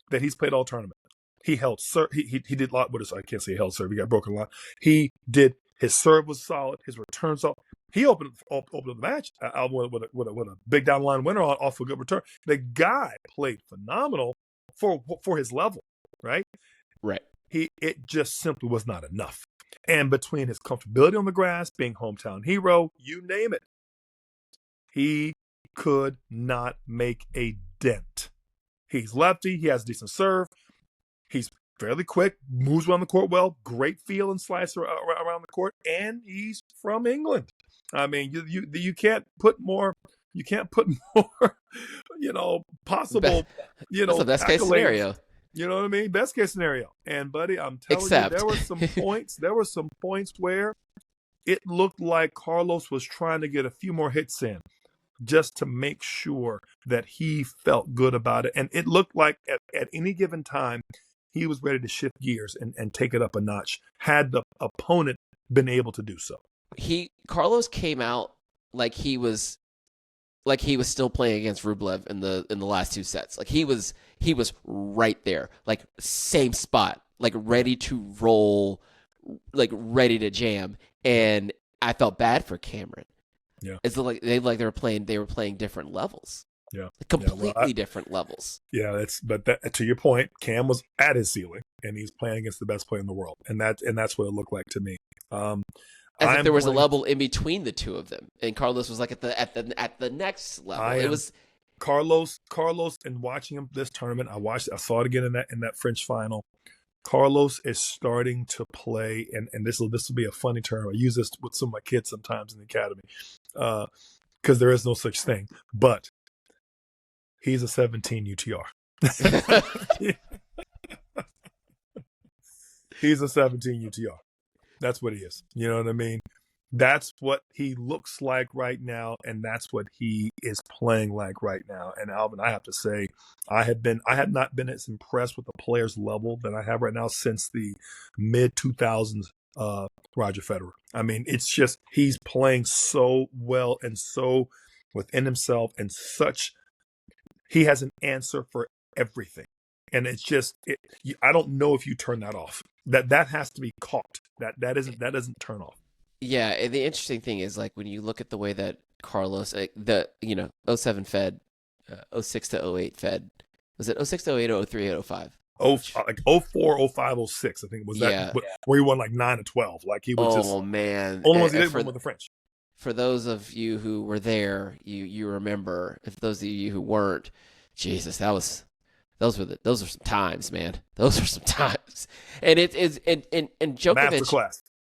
that he's played all tournament. He held serve. He did a lot. I can't say he held serve. He got broken a lot. He did. His serve was solid. His returns off. He opened the match with a big down line winner off a good return. The guy played phenomenal for his level. Right. Right. It just simply was not enough. And between his comfortability on the grass, being hometown hero, you name it, he could not make a dent. He's lefty. He has a decent serve. He's fairly quick, moves around the court well, great feel and slice around the court, and he's from England. I mean, you can't put more. You can't put more. Possible. That's the best case scenario. You know what I mean? Best case scenario. And buddy, I'm telling you, there were some points. There were some points where it looked like Carlos was trying to get a few more hits in, just to make sure that he felt good about it. And it looked like at any given time, he was ready to shift gears and take it up a notch, had the opponent been able to do so. Carlos came out like he was still playing against Rublev in the last 2 sets. Like he was right there, like same spot, like ready to roll, like ready to jam. And I felt bad for Cameron. Yeah. It's like they were playing different levels. Yeah. Completely different levels. Yeah, but to your point, Cam was at his ceiling and he's playing against the best player in the world. And that's what it looked like to me. As if there was a level in between the two of them. And Carlos was like at the next level. It was Carlos, and watching him this tournament, I saw it again in that French final. Carlos is starting to play, and this will be a funny term. I use this with some of my kids sometimes in the academy, because there is no such thing. But he's a 17 UTR. He's a 17 UTR. That's what he is. You know what I mean? That's what he looks like right now, and that's what he is playing like right now. And Alvin, I have to say, I have not been as impressed with the player's level that I have right now since the mid 2000s Roger Federer. I mean, it's just he's playing so well and so within himself, and he has an answer for everything. And it's just I don't know if you turn that off. That has to be caught. That doesn't turn off. Yeah, and the interesting thing is, like, when you look at the way that Carlos, 07 Fed, 06 to 08 Fed, was it 06 to 08 or 03 to 05? Like 04, 05, 06, I think it was that. Yeah. Where he won like 9 to 12. Like he was just. Oh man! Only ones he did win with the French. For those of you who were there, you remember. If those of you who weren't, Jesus, those are some times, man. Those are some times, and it is and Djokovic.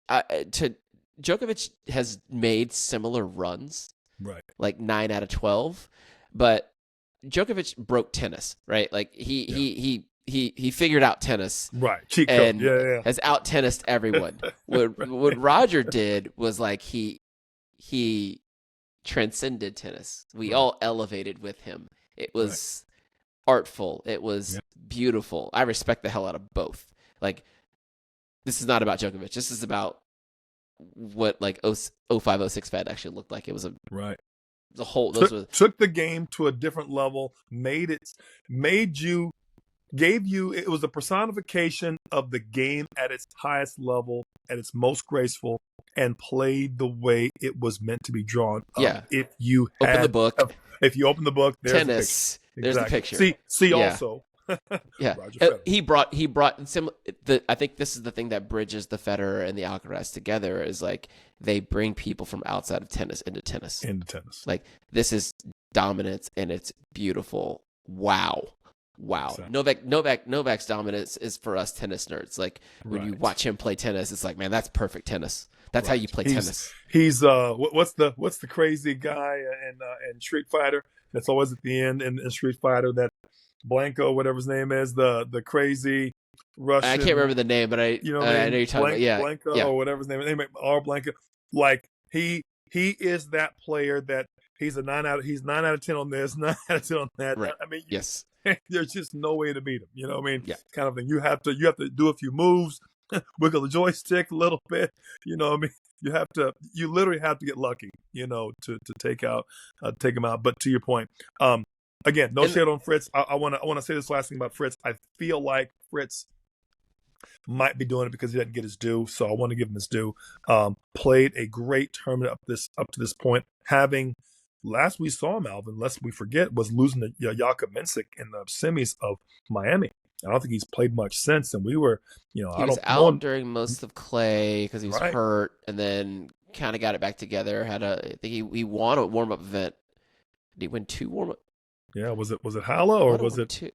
Masterclass. Djokovic has made similar runs, right? Like 9 out of 12, but Djokovic broke tennis, right? Like he figured out tennis, right? Cheat code, yeah. Has out tennised everyone. What Roger did was like he transcended tennis. We all elevated with him. It was artful. It was beautiful. I respect the hell out of both. Like, this is not about Djokovic. This is about what like 05, 06 Fed actually looked like. It was the whole took the game to a different level, gave you it was a personification of the game at its highest level, at its most graceful, and played the way it was meant to be drawn. If you open the book, there's tennis. There's the picture. See also. Yeah, he brought I think this is the thing that bridges the Federer and the Alcaraz together, is like they bring people from outside of tennis into tennis. Like, this is dominance and it's beautiful. Wow. Exactly. Novak's dominance is for us tennis nerds. Like, when you watch him play tennis, it's like, man, that's perfect tennis. That's how you play tennis. He's what's the crazy guy in Street Fighter that's always at the end in Street Fighter, that Blanco, whatever his name is, the crazy Russian. I can't remember the name, but I know you're talking about. Blanco or whatever his name is. Anyway, R Blanco. Like he is that player that He's 9 out of 10 on this, 9 out of 10 on that. Right. I mean, yes. There's just no way to beat him. You know what I mean? Yeah. Kind of thing. You have to do a few moves, wiggle the joystick a little bit. You know what I mean? You literally have to get lucky, to take him out. But to your point, again, no shade on Fritz. I want to say this last thing about Fritz. I feel like Fritz might be doing it because he didn't get his due, so I want to give him his due. Played a great tournament up to this point. Having last we saw him, Alvin, lest we forget, was losing to Iga Swiatek in the semis of Miami. I don't think he's played much since, and we were, he was out during most of clay because he was hurt, and then kind of got it back together. I think he won a warm up event. Did he win 2 warm up? Yeah, was it Hala or was it 2?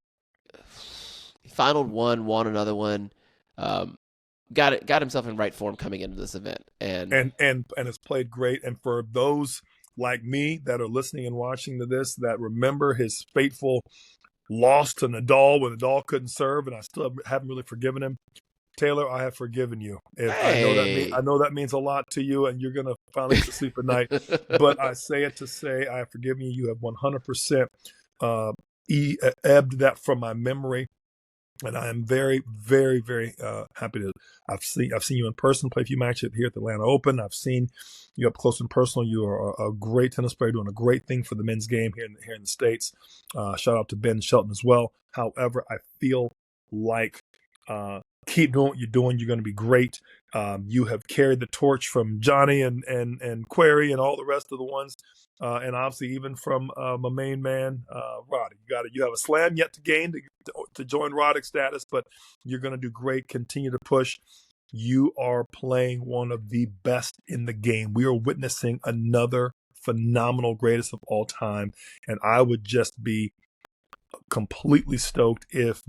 He finaled one, won another one. Got himself in right form coming into this event, and has played great. And for those like me that are listening and watching to this that remember his fateful loss to Nadal when Nadal couldn't serve, and I still haven't really forgiven him. Taylor, I have forgiven you. I know that means a lot to you, and you're gonna finally get to sleep at night. But I say it to say I have forgiven you. You have 100% ebbed that from my memory. And I am very, very, very happy to. I've seen you in person play a few matches here at the Atlanta Open. I've seen you up close and personal. You are a great tennis player, doing a great thing for the men's game here in the States. Shout out to Ben Shelton as well. However, I feel like keep doing what you're doing. You're going to be great. You have carried the torch from Johnny and Query and all the rest of the ones. And obviously even from my main man, Roddick. You have a slam yet to gain to join Roddick status, but you're going to do great. Continue to push. You are playing one of the best in the game. We are witnessing another phenomenal greatest of all time. And I would just be completely stoked if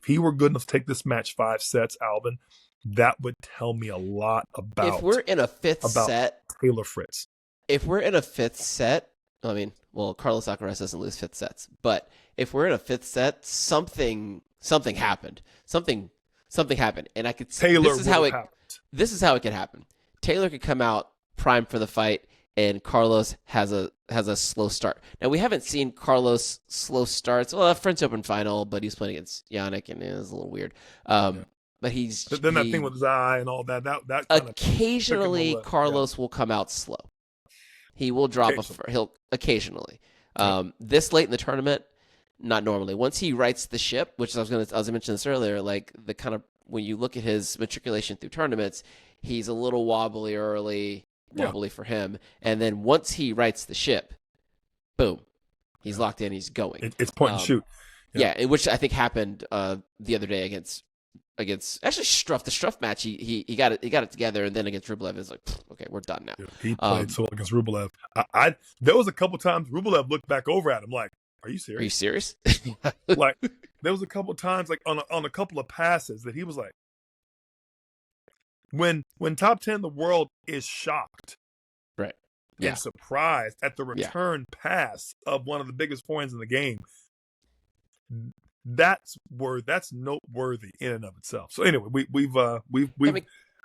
he were good enough to take this match 5 sets, Alvin, that would tell me a lot about if we're in a 5th set, Taylor Fritz. If we're in a 5th set, Carlos Alcaraz doesn't lose 5th sets, but if we're in a 5th set, something happened. Something happened, and I could say this is how it could happen. Taylor could come out primed for the fight, and Carlos has a slow start. Now we haven't seen Carlos slow starts. Well, a French Open final, but he's playing against Yannick, and it was a little weird. But that thing with his eye and all that occasionally Carlos will come out slow. He will drop he'll occasionally. This late in the tournament, not normally. Once he rights the ship, which as I mentioned this earlier, like the kind of when you look at his matriculation through tournaments, he's a little wobbly early, for him, and then once he rights the ship, boom, he's locked in. He's going. It's point and shoot. Yeah, which I think happened the other day against actually Struff. The Struff match, he got it together, and then against Rublev, it's like, okay, we're done now. He played so well against Rublev. There was a couple times Rublev looked back over at him like, "Are you serious? Are you serious?" Like there was a couple times like on a couple of passes that he was like, when top 10 in the world is shocked, right, and surprised at the return pass of one of the biggest points in the game. That's noteworthy in and of itself. So anyway,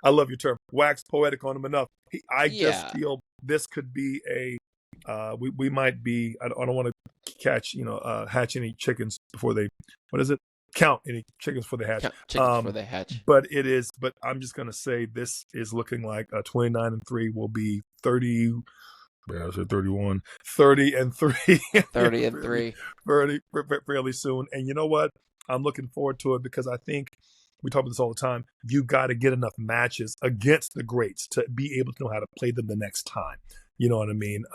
I love your term, wax poetic on him enough. Just feel this could be we might be. I don't want to catch hatch any chickens before they. What is it? Count any chickens before they hatch. Before they hatch. But I'm just gonna say this is looking like 29-3 will be 30. I said 31, 30-3. 30-3. Fairly soon. And you know what? I'm looking forward to it because I think we talk about this all the time. You got to get enough matches against the greats to be able to know how to play them the next time. You know what I mean?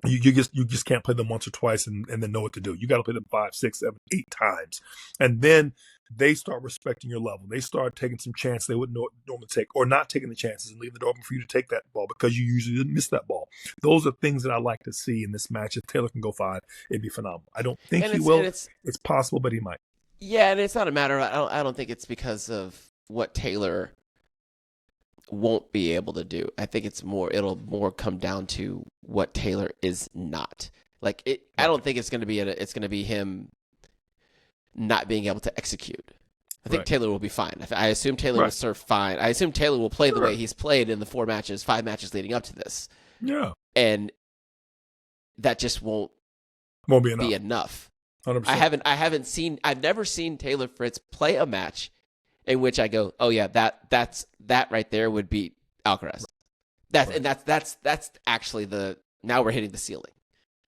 You just can't play them once or twice and then know what to do. You got to play them 5, 6, 7, 8 times. And then they start respecting your level. They start taking some chances they wouldn't normally take, or not taking the chances and leaving it open for you to take that ball because you usually didn't miss that ball. Those are things that I like to see in this match. If Taylor can go 5, it'd be phenomenal. I don't think he will. It's possible, but he might. Yeah, and it's not a matter of, I don't think it's because of what Taylor won't be able to do. I think it'll more come down to what Taylor is not. Like I don't think it's going to be him not being able to execute. I think Taylor will be fine. I assume Taylor will serve fine. I assume Taylor will play the way he's played in the 5 matches leading up to this. Yeah. And that just won't be enough. 100%. I've never seen Taylor Fritz play a match in which I go, oh yeah, that right there would beat Alcaraz. That's actually now we're hitting the ceiling.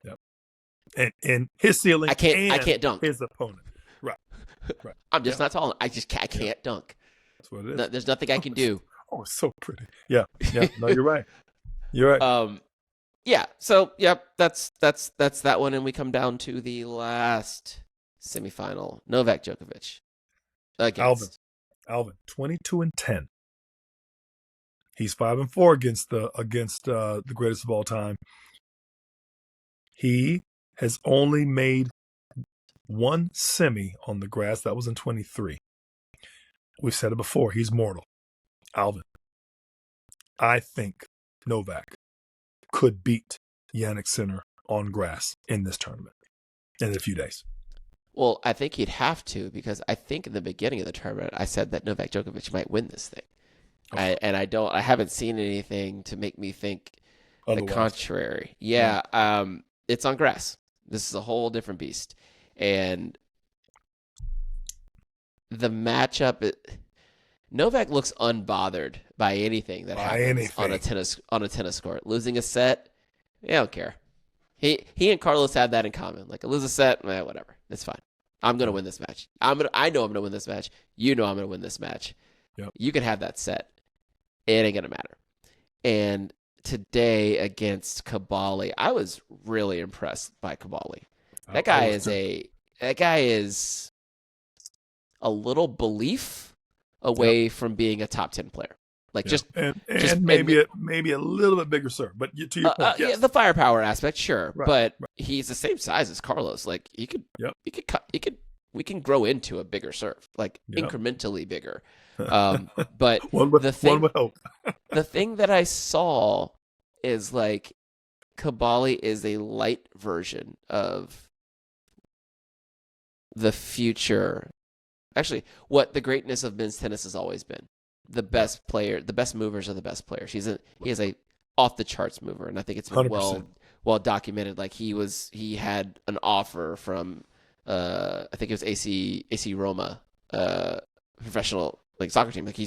Yep. And his ceiling. I can't dunk. His opponent. Right. I'm just not tall. I can't dunk. That's what it is. No, there's nothing I can do. Oh, it's so pretty. Yeah. No, you're right. You're right. Yeah. So, yep, that's that one, and we come down to the last semifinal: Novak Djokovic against Alvin. 22-10. He's 5-4 against the greatest of all time. He has only made one semi on the grass. That was in 23. We've said it before. He's mortal. Alvin. I think Novak could beat Jannik Sinner on grass in this tournament in a few days. Well, I think he'd have to, because I think in the beginning of the tournament I said that Novak Djokovic might win this thing. Okay. I haven't seen anything to make me think the contrary. Yeah. It's on grass. This is a whole different beast. And the matchup, Novak looks unbothered by anything that happens on a tennis court. Losing a set, I don't care. He and Carlos have that in common. Like, I lose a set, whatever. It's fine. I'm gonna win this match. I know I'm gonna win this match. You know I'm gonna win this match. Yep. You can have that set. It ain't gonna matter. And today against Cabali, I was really impressed by Cabali. That guy is a little belief away from being a top 10 player. Like, maybe a little bit bigger serve, but to your point, yes. Yeah, the firepower aspect, sure, but he's the same size as Carlos. Like, we can grow into a bigger serve, like incrementally bigger. But one would hope. The thing that I saw is, like, Cabali is a light version of the future. Actually, what the greatness of men's tennis has always been. The best movers are the best players. He is a off the charts mover, and I think it's been 100%. well documented. Like, he had an offer from I think it was AC Roma, professional soccer team. Like,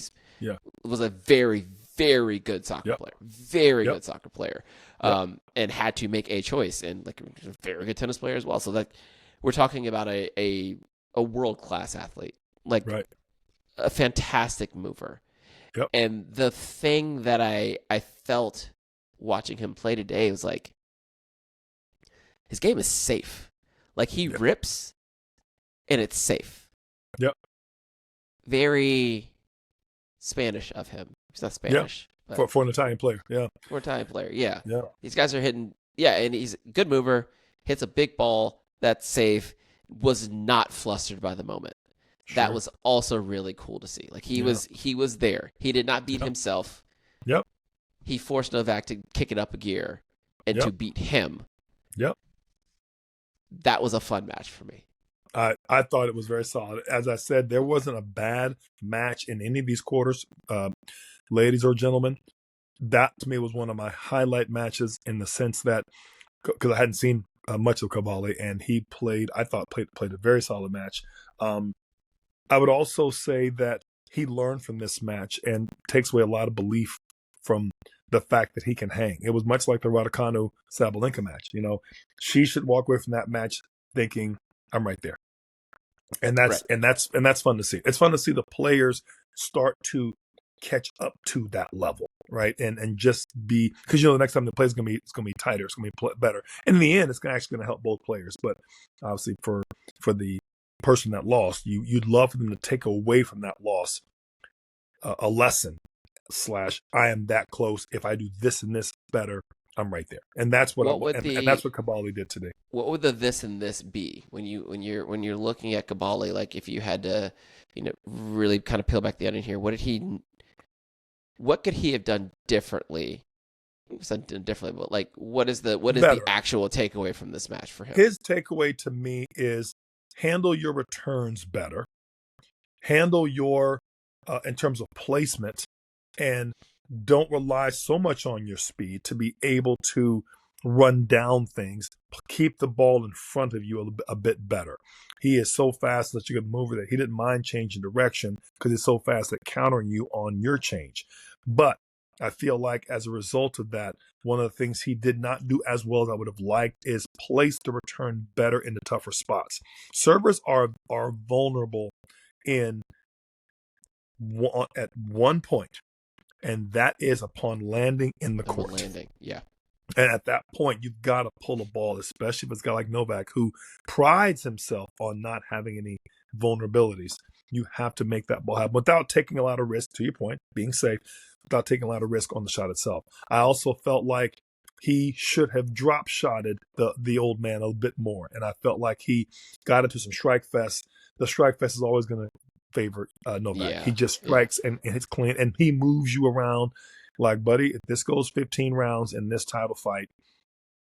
was a very, very good soccer player. Very good soccer player. And had to make a choice, and like, a very good tennis player as well. So, like, we're talking about a world-class athlete, like a fantastic mover. Yep. And the thing that I felt watching him play today was, like, his game is safe. Like, he rips, and it's safe. Yep. Very Spanish of him. He's not Spanish. But for an Italian player, For an Italian player, yeah. Yeah. These guys are hitting, and he's a good mover, hits a big ball that's safe, was not flustered by the moment. Sure. That was also really cool to see. Like, he was there. He did not beat himself. Yep. He forced Novak to kick it up a gear and to beat him. Yep. That was a fun match for me. I thought it was very solid. As I said, there wasn't a bad match in any of these quarters, ladies or gentlemen. That, to me, was one of my highlight matches, in the sense that, because I hadn't seen much of Cabali, and he played a very solid match. I would also say that he learned from this match and takes away a lot of belief from the fact that he can hang. It was much like the Raducanu-Sabalenka match. She should walk away from that match thinking, I'm right there. And that's fun to see. It's fun to see the players start to catch up to that level, right? And just be, because the next time the play is going to be tighter, it's going to be better. And in the end, it's actually going to help both players. But obviously, for the person that lost, you'd love for them to take away from that loss a lesson / I am that close. If I do this and this better, I'm right there. And that's and that's what Cabali did today. What would the this and this be when you're looking at Cabali? Like, if you had to, really kind of peel back the onion here, what could he have done differently? But, like, what is the actual takeaway from this match for him? His takeaway to me is handle your returns better, handle your in terms of placement, and don't rely so much on your speed to be able to run down things, keep the ball in front of you a bit better. He is so fast that you can move it. He didn't mind changing direction because he's so fast at countering you on your change. But I feel like as a result of that, one of the things he did not do as well as I would have liked is place the return better in the tougher spots. Servers are vulnerable at one point, and that is upon landing in the court. Yeah. And at that point, you've got to pull a ball, especially if it's a guy like Novak, who prides himself on not having any vulnerabilities. You have to make that ball happen without taking a lot of risk, to your point, being safe, without taking a lot of risk on the shot itself. I also felt like he should have drop shotted the old man a bit more. And I felt like he got into some strike fest. The strike fest is always going to favor Novak. Yeah. He just strikes and it's clean, and he moves you around. Like, buddy, if this goes 15 rounds in this title fight,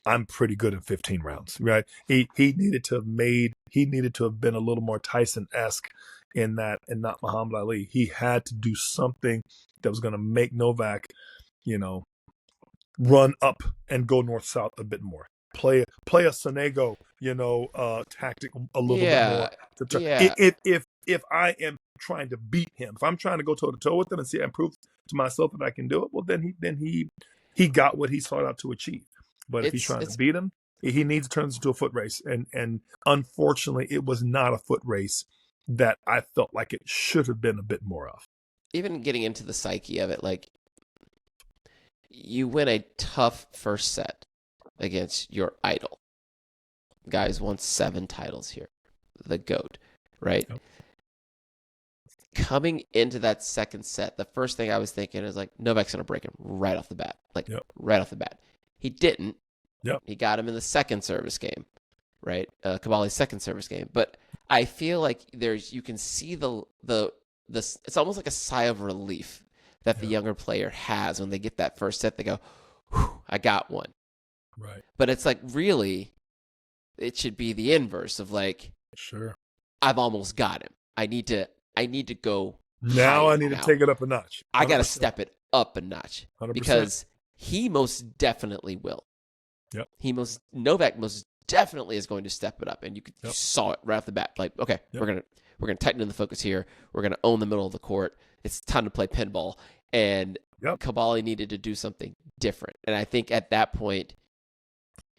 I'm pretty good in 15 rounds, right? He needed to have been a little more Tyson-esque in that, and not Muhammad Ali. He had to do something that was going to make Novak, run up and go north-south a bit more. Play a Sonego, tactic a little bit more. If I am trying to beat him, if I'm trying to go toe to toe with him and see I prove to myself that I can do it, well, then he got what he sought out to achieve. But if he's trying to beat him, he needs to turn this into a foot race. And unfortunately, it was not a foot race that I felt like it should have been a bit more of. Even getting into the psyche of it, like, you win a tough first set against your idol. Guy's won 7 titles here. The GOAT, right? Yep. Coming into that second set, the first thing I was thinking is, like, Novak's going to break him right off the bat. Right off the bat. He didn't. Yep. He got him in the second service game, right? Cavalli's second service game. But I feel like you can see the it's almost like a sigh of relief that the younger player has when they get that first set. They go, whew, I got one. Right. But it's like, really, it should be the inverse of, like, sure, I've almost got him. I need to go. Now I need to take it up a notch. 100%. I got to step it up a notch 100%. Because he most definitely will. Yep. Novak most definitely is going to step it up, and you saw it right off the bat. Like, okay, we're gonna tighten in the focus here. We're gonna own the middle of the court. It's time to play pinball. And Cavalli needed to do something different. And I think at that point,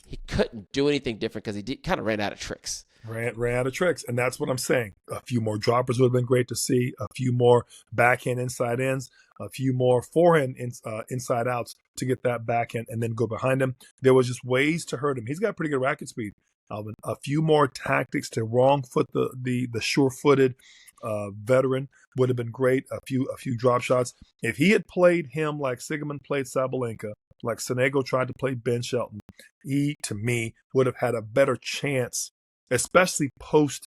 he couldn't do anything different because he kind of ran out of tricks. Ran out of tricks. And that's what I'm saying. A few more droppers would have been great to see. A few more backhand inside ins. A few more forehand inside outs to get that backhand and then go behind him. There was just ways to hurt him. He's got pretty good racket speed, Alvin. A few more tactics to wrong foot the sure-footed veteran would have been great. A few drop shots. If he had played him like Sigmund played Sabalenka, like Sonego tried to play Ben Shelton, he, to me, would have had a better chance, especially post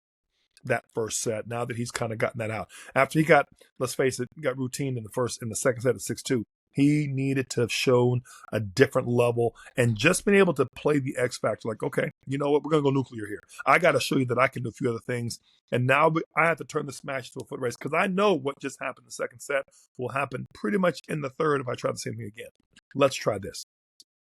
that first set, now that he's kind of gotten that out. After he got, let's face it, got routine in the second set at 6-2. He needed to have shown a different level and just been able to play the X factor. Like, okay, you know what? We're going to go nuclear here. I got to show you that I can do a few other things. And now I have to turn this match to a foot race because I know what just happened in the second set will happen pretty much in the third if I try the same thing again. Let's try this.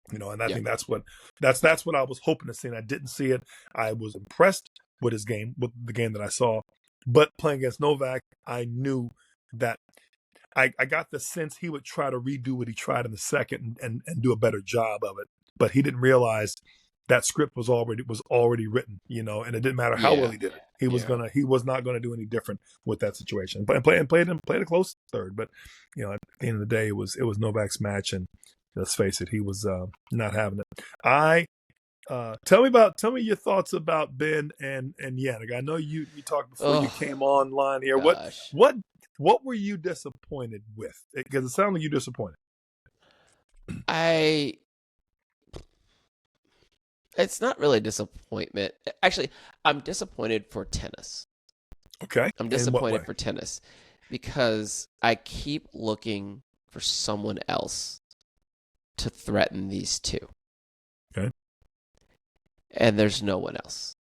And I think that's what I was hoping to see, and I didn't see it. I was impressed with his game, with the game that I saw. But playing against Novak, I knew that I got the sense he would try to redo what he tried in the second and do a better job of it. But he didn't realize that script was already written, and it didn't matter how well he did it. He was not gonna do any different with that situation. But played a close third. But at the end of the day, it was Novak's match, and let's face it, he was not having it. Tell me your thoughts about Ben and Yannick. I know you talked before you came online here. Gosh. What were you disappointed with? Because it sounded like you disappointed. It's not really disappointment. Actually, I'm disappointed for tennis. Okay. I'm disappointed for tennis because I keep looking for someone else to threaten these two. Okay. And there's no one else.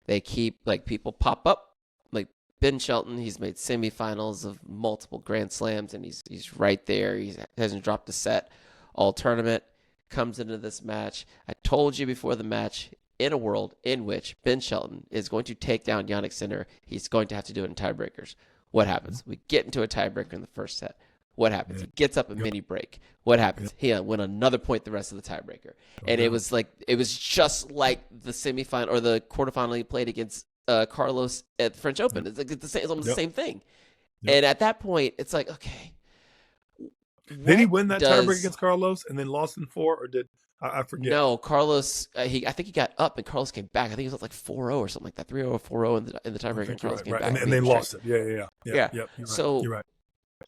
They keep, people pop up. Like Ben Shelton, he's made semifinals of multiple Grand Slams, and he's right there. He hasn't dropped a set all tournament. Comes into this match. I told you before the match, in a world in which Ben Shelton is going to take down Jannik Sinner, he's going to have to do it in tiebreakers. What happens? We get into a tiebreaker in the first set. What happens? He gets up a mini break. What happens? He'll win another point the rest of the tiebreaker. And it was just like the semifinal or the quarterfinal he played against Carlos at the French Open. It's like it's almost the same thing. And at that point, it's like, okay. Did he win that tiebreaker against Carlos and then lost in 4, or did I forget? No, Carlos. I think he got up and Carlos came back. I think it was like 4-0 or something like that, 3-0 or 4-0 in the tiebreaker. And Carlos came back, and they lost it. Yeah. Yep, so you're right.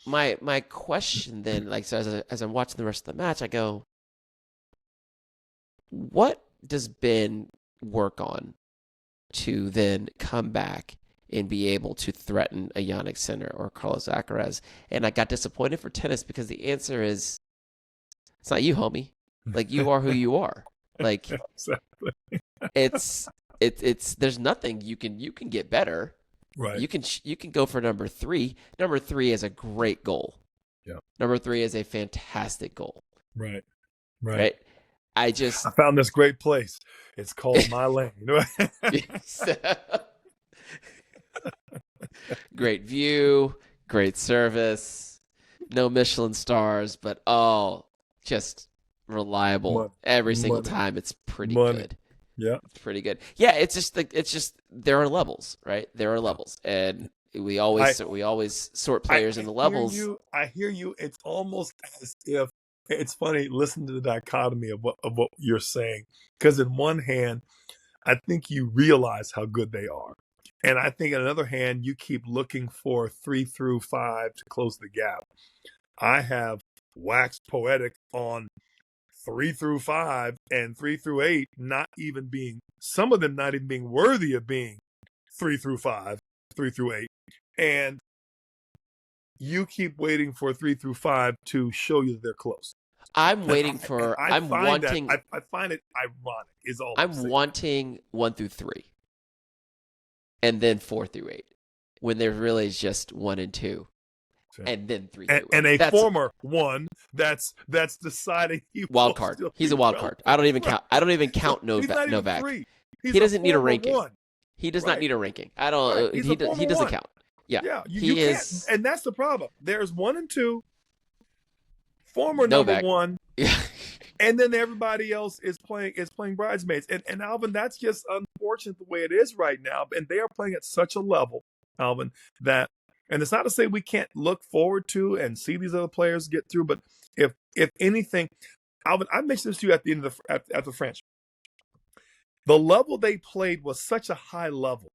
My question then, like, so as I'm watching the rest of the match, I go, what does Ben work on to then come back and be able to threaten a Jannik Sinner or Carlos Alcaraz? And I got disappointed for tennis because the answer is, it's not you, homie. Like, you are who you are. Like, exactly. it's there's nothing you can get better. Right. You can go for number 3. Number 3 is a great goal. Yeah. Number 3 is a fantastic goal. Right. I found this great place. It's called My Lane. Great view, great service, no Michelin stars, but just reliable every single time. It's pretty good. Yeah, it's pretty good. Yeah, it's just there are levels, right? There are levels, and we always sort players in the levels. I hear you. It's almost as if it's funny. Listen to the dichotomy of what you're saying, because in one hand, I think you realize how good they are, and I think on the other hand, you keep looking for 3 through 5 to close the gap. I have waxed poetic on 3 through 5 and 3 through 8 some of them not even being worthy of being 3 through 5, 3 through 8. And you keep waiting for 3 through 5 to show you that they're close. I'm waiting for, I find it ironic is all I'm wanting 1 through 3 and then 4 through 8 when there really is just 1 and 2. And then 3 through 8. And a former one that's deciding wild card. He's a wild card. I don't even count. I don't even count Novak. He doesn't need a ranking. He does not need a ranking. I don't. He doesn't count. Yeah. You can't. And that's the problem. There's 1 and 2. Former Novak. Number 1. Yeah. And then everybody else is playing bridesmaids. And Alvin, that's just unfortunate the way it is right now. And they are playing at such a level, Alvin, that. And it's not to say we can't look forward to and see these other players get through, but if anything, Alvin, I mentioned this to you at the end of at the French. The level they played was such a high level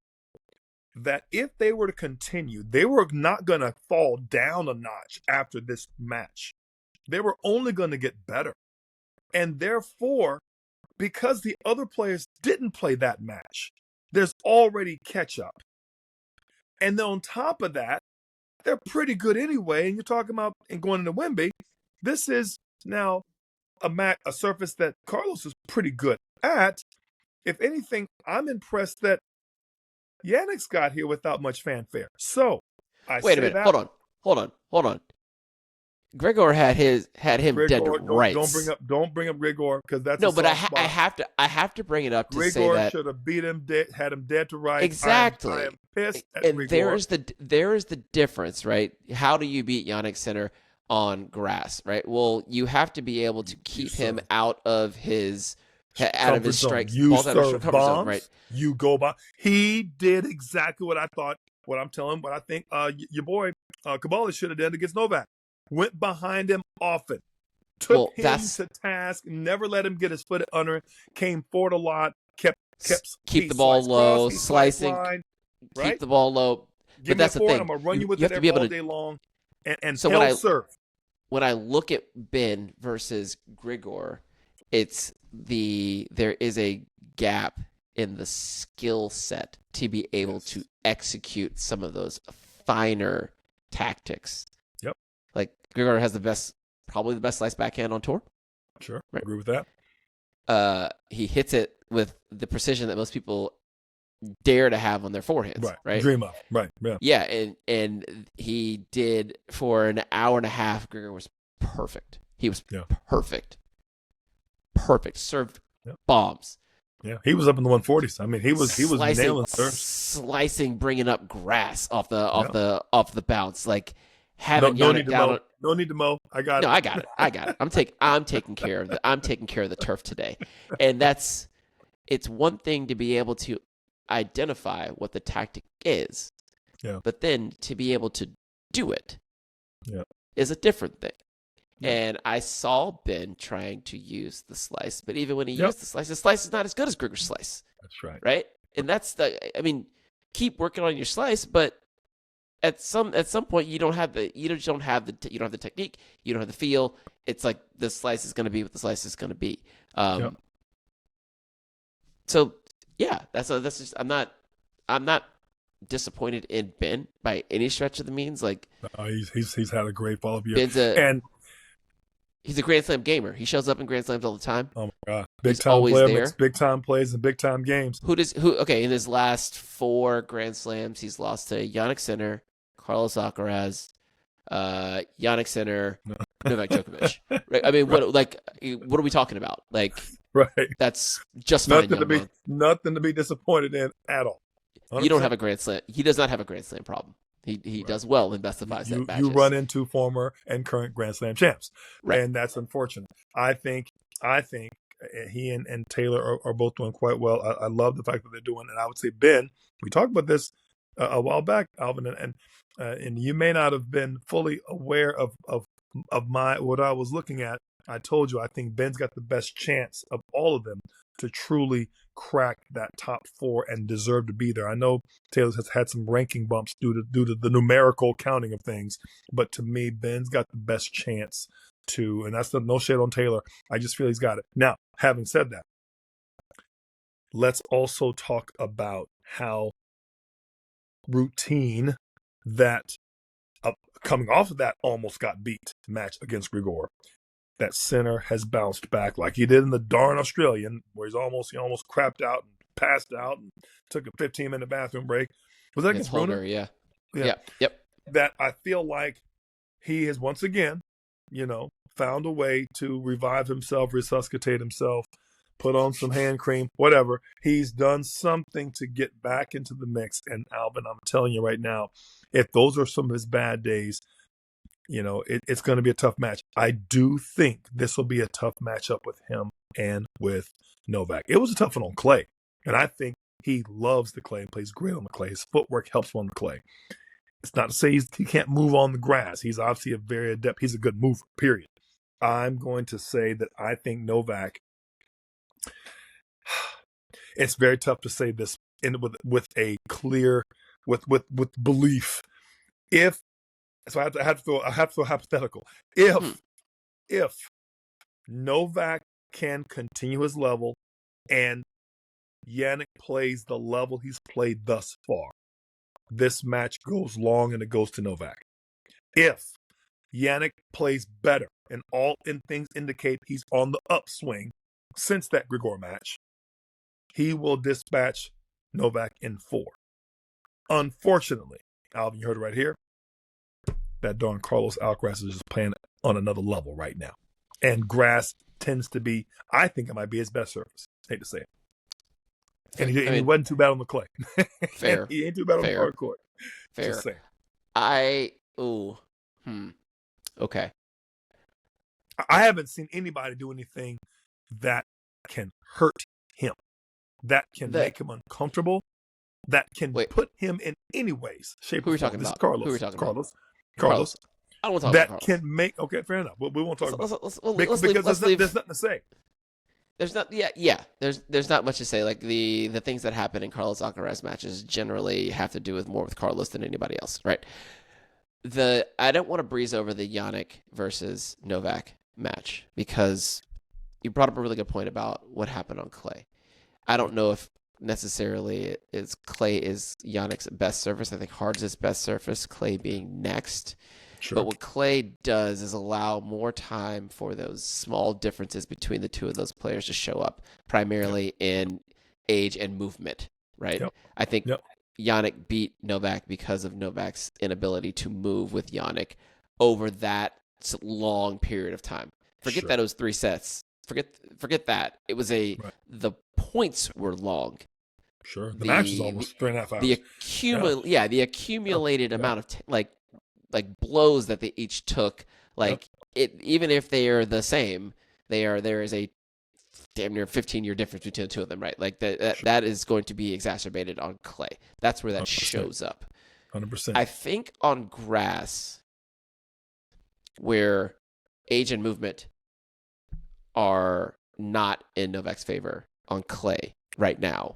that if they were to continue, they were not going to fall down a notch after this match. They were only going to get better. And therefore, because the other players didn't play that match, there's already catch up. And then on top of that, they're pretty good anyway. And you're talking about and going into Wemby. This is now a surface that Carlos is pretty good at. If anything, I'm impressed that Yannick's got here without much fanfare. So, wait a minute. Hold on. Gregor had him dead to rights. Don't bring up Gregor because that's no. But I have to bring it up to say that Gregor should have beat him, had him dead to rights. Exactly. I am pissed at and Gregor. there is the difference, right? How do you beat Jannik Sinner on grass, right? Well, you have to be able to keep him out of his strike. You serve bombs, right? You go by. He did exactly what I thought. What I'm telling. What I think. Your boy Kabbalah should have done against Novak. Went behind him often, took him to task, never let him get his foot under him, came forward a lot, keep the ball low, slicing, right? Keep the ball low. But that's the thing. I'm going to run you with it all day long and so serve. When I look at Ben versus Grigor, there is a gap in the skill set to be able to execute some of those finer tactics. Yep. Like Grigor has probably the best slice backhand on tour. Sure, right. Agree with that. He hits it with the precision that most people dare to have on their forehands. Right. Dream of. Right. Yeah. Yeah, and he did for an hour and a half. Grigor was perfect. He was perfect. Served bombs. Yeah, he was up in the 140s. I mean, he was nailing serves, slicing, bringing up grass off the bounce. Like having no Yannick need to down. mow. No need to mow. I got it. I got it. I'm taking care of the turf today, and it's one thing to be able to identify what the tactic is, but then to be able to do it is a different thing. Yeah. And I saw Ben trying to use the slice, but even when he used the slice is not as good as Grigor's slice. That's right. Right? And keep working on your slice, but at some point you don't have the technique, you don't have the feel. It's like the slice is going to be what the slice is going to be. So yeah, that's just I'm not disappointed in Ben by any stretch of the means. Like he's had a great follow-up year. And he's a Grand Slam gamer. He shows up in Grand Slams all the time. Oh my God, big time player, makes big time plays in big time games. Okay, in his last 4 Grand Slams, he's lost to Jannik Sinner, Carlos Alcaraz, Jannik Sinner, Novak Djokovic. Right? I mean, what are we talking about? Like, right? That's just fine. Nothing to be disappointed in at all. 100%. You don't have a Grand Slam. He does not have a Grand Slam problem. He does well in best of 5 set matches. You run into former and current Grand Slam champs, right? And that's unfortunate. I think he and Taylor are both doing quite well. I love the fact that they're doing, and I would say Ben. We talked about this a while back, Alvin, and you may not have been fully aware of what I was looking at. I told you I think Ben's got the best chance of all of them to truly crack that top 4 and deserve to be there. I know Taylor has had some ranking bumps due to the numerical counting of things, but to me, Ben's got the best chance to, and that's no shade on Taylor. I just feel he's got it. Now, having said that, let's also talk about how routine that coming off of that almost got beat match against Grigor, that Sinner has bounced back like he did in the darn Australian, where he almost crapped out and passed out and took a 15-minute bathroom break. Was that against Brunner? Yeah. Yep. That I feel like he has once again, found a way to revive himself, resuscitate himself, put on some hand cream, whatever. He's done something to get back into the mix. And Alvin, I'm telling you right now, if those are some of his bad days, it's going to be a tough match. I do think this will be a tough matchup with him and with Novak. It was a tough one on clay, and I think he loves the clay and plays great on the clay. His footwork helps him on the clay. It's not to say he can't move on the grass. He's obviously a very adept. He's a good mover, period. I'm going to say that I think Novak, it's very tough to say this with a clear, with belief. So I have to throw hypothetical. If Novak can continue his level and Jannik plays the level he's played thus far, this match goes long and it goes to Novak. If Jannik plays better and all things indicate he's on the upswing since that Grigor match, he will dispatch Novak in 4. Unfortunately, Alvin, you heard it right here. That darn Carlos Alcaraz is just playing on another level right now. And grass tends to be, I think it might be his best surface. Hate to say it. And he wasn't too bad on the clay. Fair. He ain't too bad on the hard court. Fair. Just saying. Okay. I haven't seen anybody do anything that can hurt him, that can make him uncomfortable, that can put him in any ways, shape, who are we talking about? Carlos. Who are we talking about? Carlos. I don't want to talk that about Carlos. Can make. Okay, fair enough. We won't talk about it. Because there's nothing to say. There's not. There's not much to say. Like the things that happen in Carlos Alcaraz matches generally have to do with more with Carlos than anybody else, right? I don't want to breeze over the Jannik versus Novak match because you brought up a really good point about what happened on clay. I don't know if necessarily clay is Jannik's best surface. I think hard's his best surface, clay being next. Sure. But what clay does is allow more time for those small differences between the two of those players to show up, primarily in age and movement, right? Yep. I think Jannik beat Novak because of Novak's inability to move with Jannik over that long period of time. Forget that it was 3 sets. forget that. It was the points were long. Sure. The match is almost 3.5 hours. The accumulated amount of like blows that they each took, even if they are the same, there is a damn near 15-year difference between the two of them, right? Like that is going to be exacerbated on clay. That's where that 100%. Shows up. 100%. I think on grass, where age and movement are not in Novak's favor on clay right now,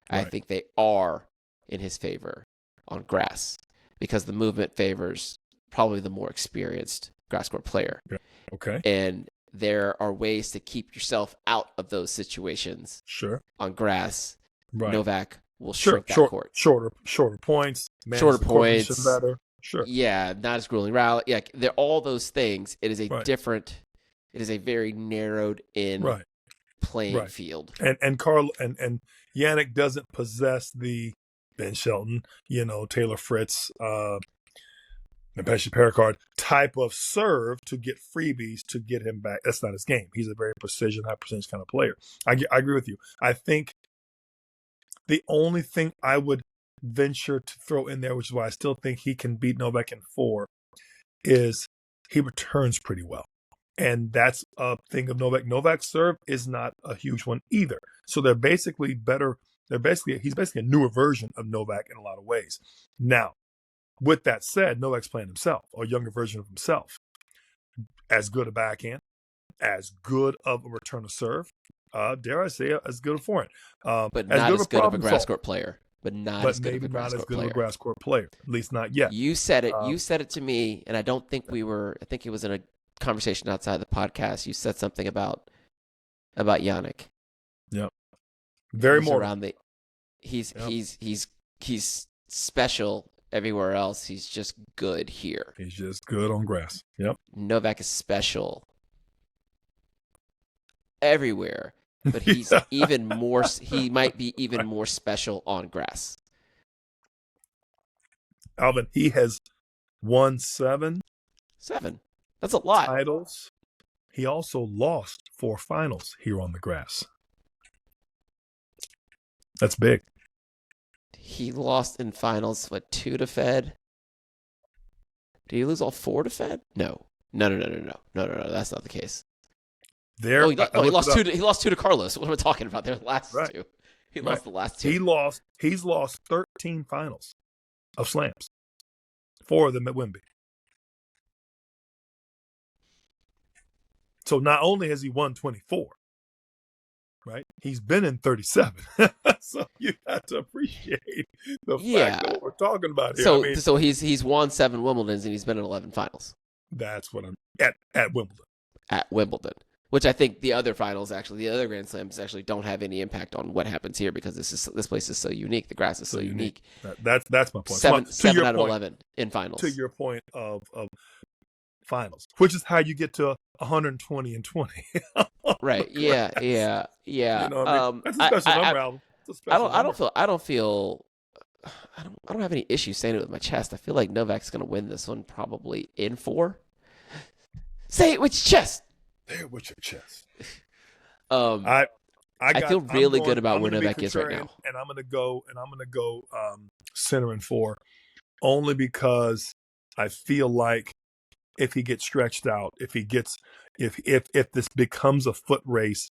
I think they are in his favor on grass because the movement favors probably the more experienced grass court player. Okay. And there are ways to keep yourself out of those situations. Sure. On grass, right. Novak will shrink that court. Shorter points. Shorter points. Better. Sure. Yeah, not as grueling rally. Yeah, they're all those things. It is a different. It is a very narrowed in playing field. And Carl and Jannik doesn't possess the Ben Shelton, Taylor Fritz, Pesci Pericard type of serve to get freebies to get him back. That's not his game. He's a very precision, high percentage kind of player. I agree with you. I think the only thing I would venture to throw in there, which is why I still think he can beat Novak in 4, is he returns pretty well. And that's a thing of Novak. Novak's serve is not a huge one either. So they're basically better. He's basically a newer version of Novak in a lot of ways. Now, with that said, Novak's playing himself, or a younger version of himself. As good a backhand, as good of a return of serve, dare I say, as good a forehand. But not as good of a grass court player. But as good of a grass court player. At least not yet. You said it. You said it to me, and I don't think we were. I think it was in a conversation outside the podcast. You said something about Jannik. Yep. Very more around the. He's special everywhere else. He's just good here. He's just good on grass. Yep. Novak is special everywhere, but he's even more. He might be even more special on grass. Alvin, he has won 7. That's a lot. Titles. He also lost 4 finals here on the grass. That's big. He lost in finals, 2 to Fed? Did he lose all 4 to Fed? No. That's not the case. He lost 2 to Carlos. What am I talking about? They're the last 2. He lost the last 2. He's lost 13 finals of slams. 4 of them at Wembley. So not only has he won 24, right? He's been in 37. So you have to appreciate the fact that what we're talking about here. So he's won 7 Wimbledons and he's been in 11 finals. That's what I'm at Wimbledon. At Wimbledon, which I think the other finals, actually, the other Grand Slams actually don't have any impact on what happens here because this place is so unique. The grass is so unique. That's my point. 7 out of 11 in finals. To your point of finals, which is how you get to 120 and 20. Right. Yeah. That's a special number, Alvin. I don't have any issue saying it with my chest. I feel like Novak's going to win this one probably in 4. Say it with your chest. Say it with your chest. I feel really good about where Novak is right now. And I'm gonna go center in 4, only because I feel like if he gets stretched out, if this becomes a foot race,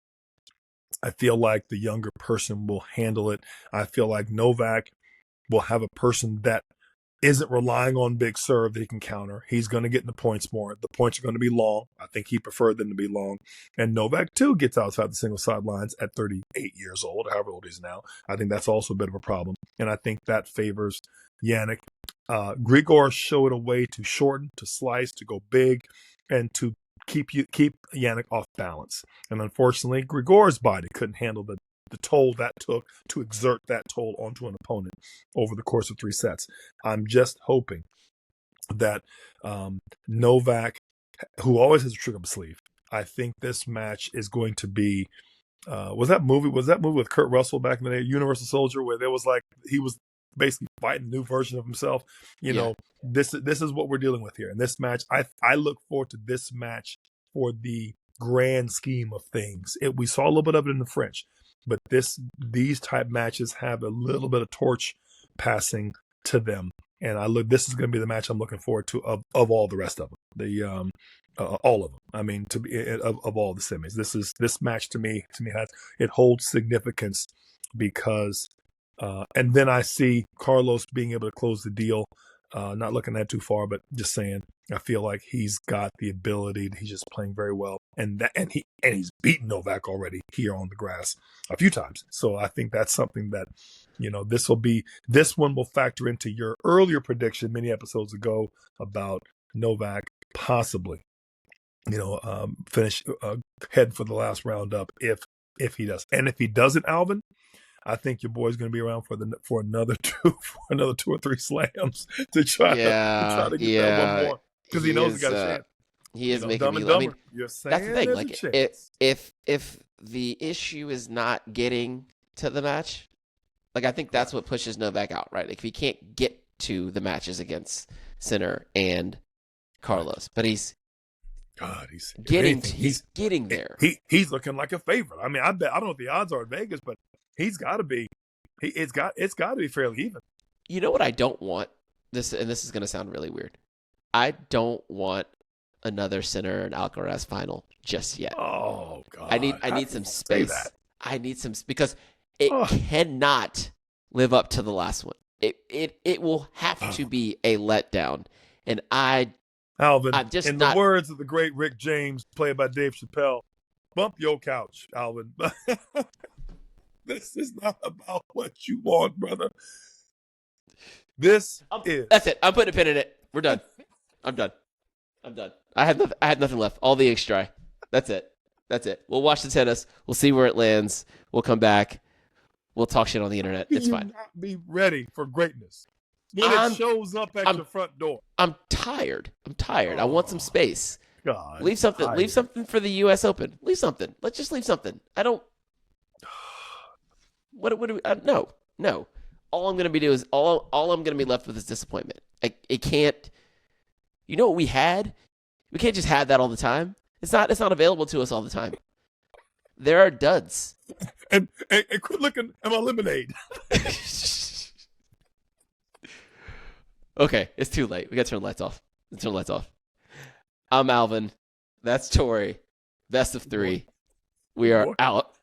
I feel like the younger person will handle it. I feel like Novak will have a person that isn't relying on big serve that he can counter. He's going to get in the points more. The points are going to be long. I think he preferred them to be long. And Novak, too, gets outside the single sidelines at 38 years old, however old he is now. I think that's also a bit of a problem. And I think that favors Jannik. Grigor showed a way to shorten, to slice, to go big, and to keep Jannik off balance. And unfortunately, Grigor's body couldn't handle the toll that took to exert that toll onto an opponent over the course of 3 sets. I'm just hoping that Novak, who always has a trick up his sleeve, I think this match is going to be was that movie with Kurt Russell back in the day, Universal Soldier, where there was like he was basically fighting a new version of himself. You know, this is what we're dealing with here. And this match, I look forward to this match for the grand scheme of things. We saw a little bit of it in the French, but these type matches have a little bit of torch passing to them. And this is going to be the match I'm looking forward to of all the rest of them. All of them. I mean, of all the semis, this match to me holds significance because, and then I see Carlos being able to close the deal. Not looking that too far, but just saying, I feel like he's got the ability. He's just playing very well, and he's beaten Novak already here on the grass a few times. So I think that's something that, this one will factor into your earlier prediction many episodes ago about Novak possibly, finish head for the last round up if he does, and if he doesn't, Alvin, I think your boy's going to be around for another 2 or 3 slams to try to get that one more because he knows he got a chance. He is making me. I mean, that's the thing. Like, if the issue is not getting to the match, like I think that's what pushes Novak out, right? Like if he can't get to the matches against Sinner and Carlos, but he's getting there. He's looking like a favorite. I mean, I don't know what the odds are in Vegas, but he's got to be. It's got to be fairly even. You know what I don't want? This is going to sound really weird. I don't want another Sinner and Alcaraz final just yet. Oh God! I need some space. I need some because it cannot live up to the last one. It will have to be a letdown, and Alvin, I'm just in the words of the great Rick James, played by Dave Chappelle, bump your couch, Alvin. This is not about what you want, brother. That's it. I'm putting a pin in it. We're done. I'm done. I had nothing left. All the ink dry. That's it. We'll watch the tennis. We'll see where it lands. We'll come back. We'll talk shit on the internet. It's fine. Not be ready for greatness when it shows up at your front door. I'm tired. I want some space. God, leave something. Leave something for the U.S. Open. Leave something. Let's just leave something. I don't. What do we? No. All I'm gonna be doing is all I'm gonna be left with is disappointment. It can't. You know what we had? We can't just have that all the time. It's not available to us all the time. There are duds. And quit looking at my lemonade. Okay, it's too late. We got to turn the lights off. I'm Alvin. That's Torrey. Best of 3. We are out.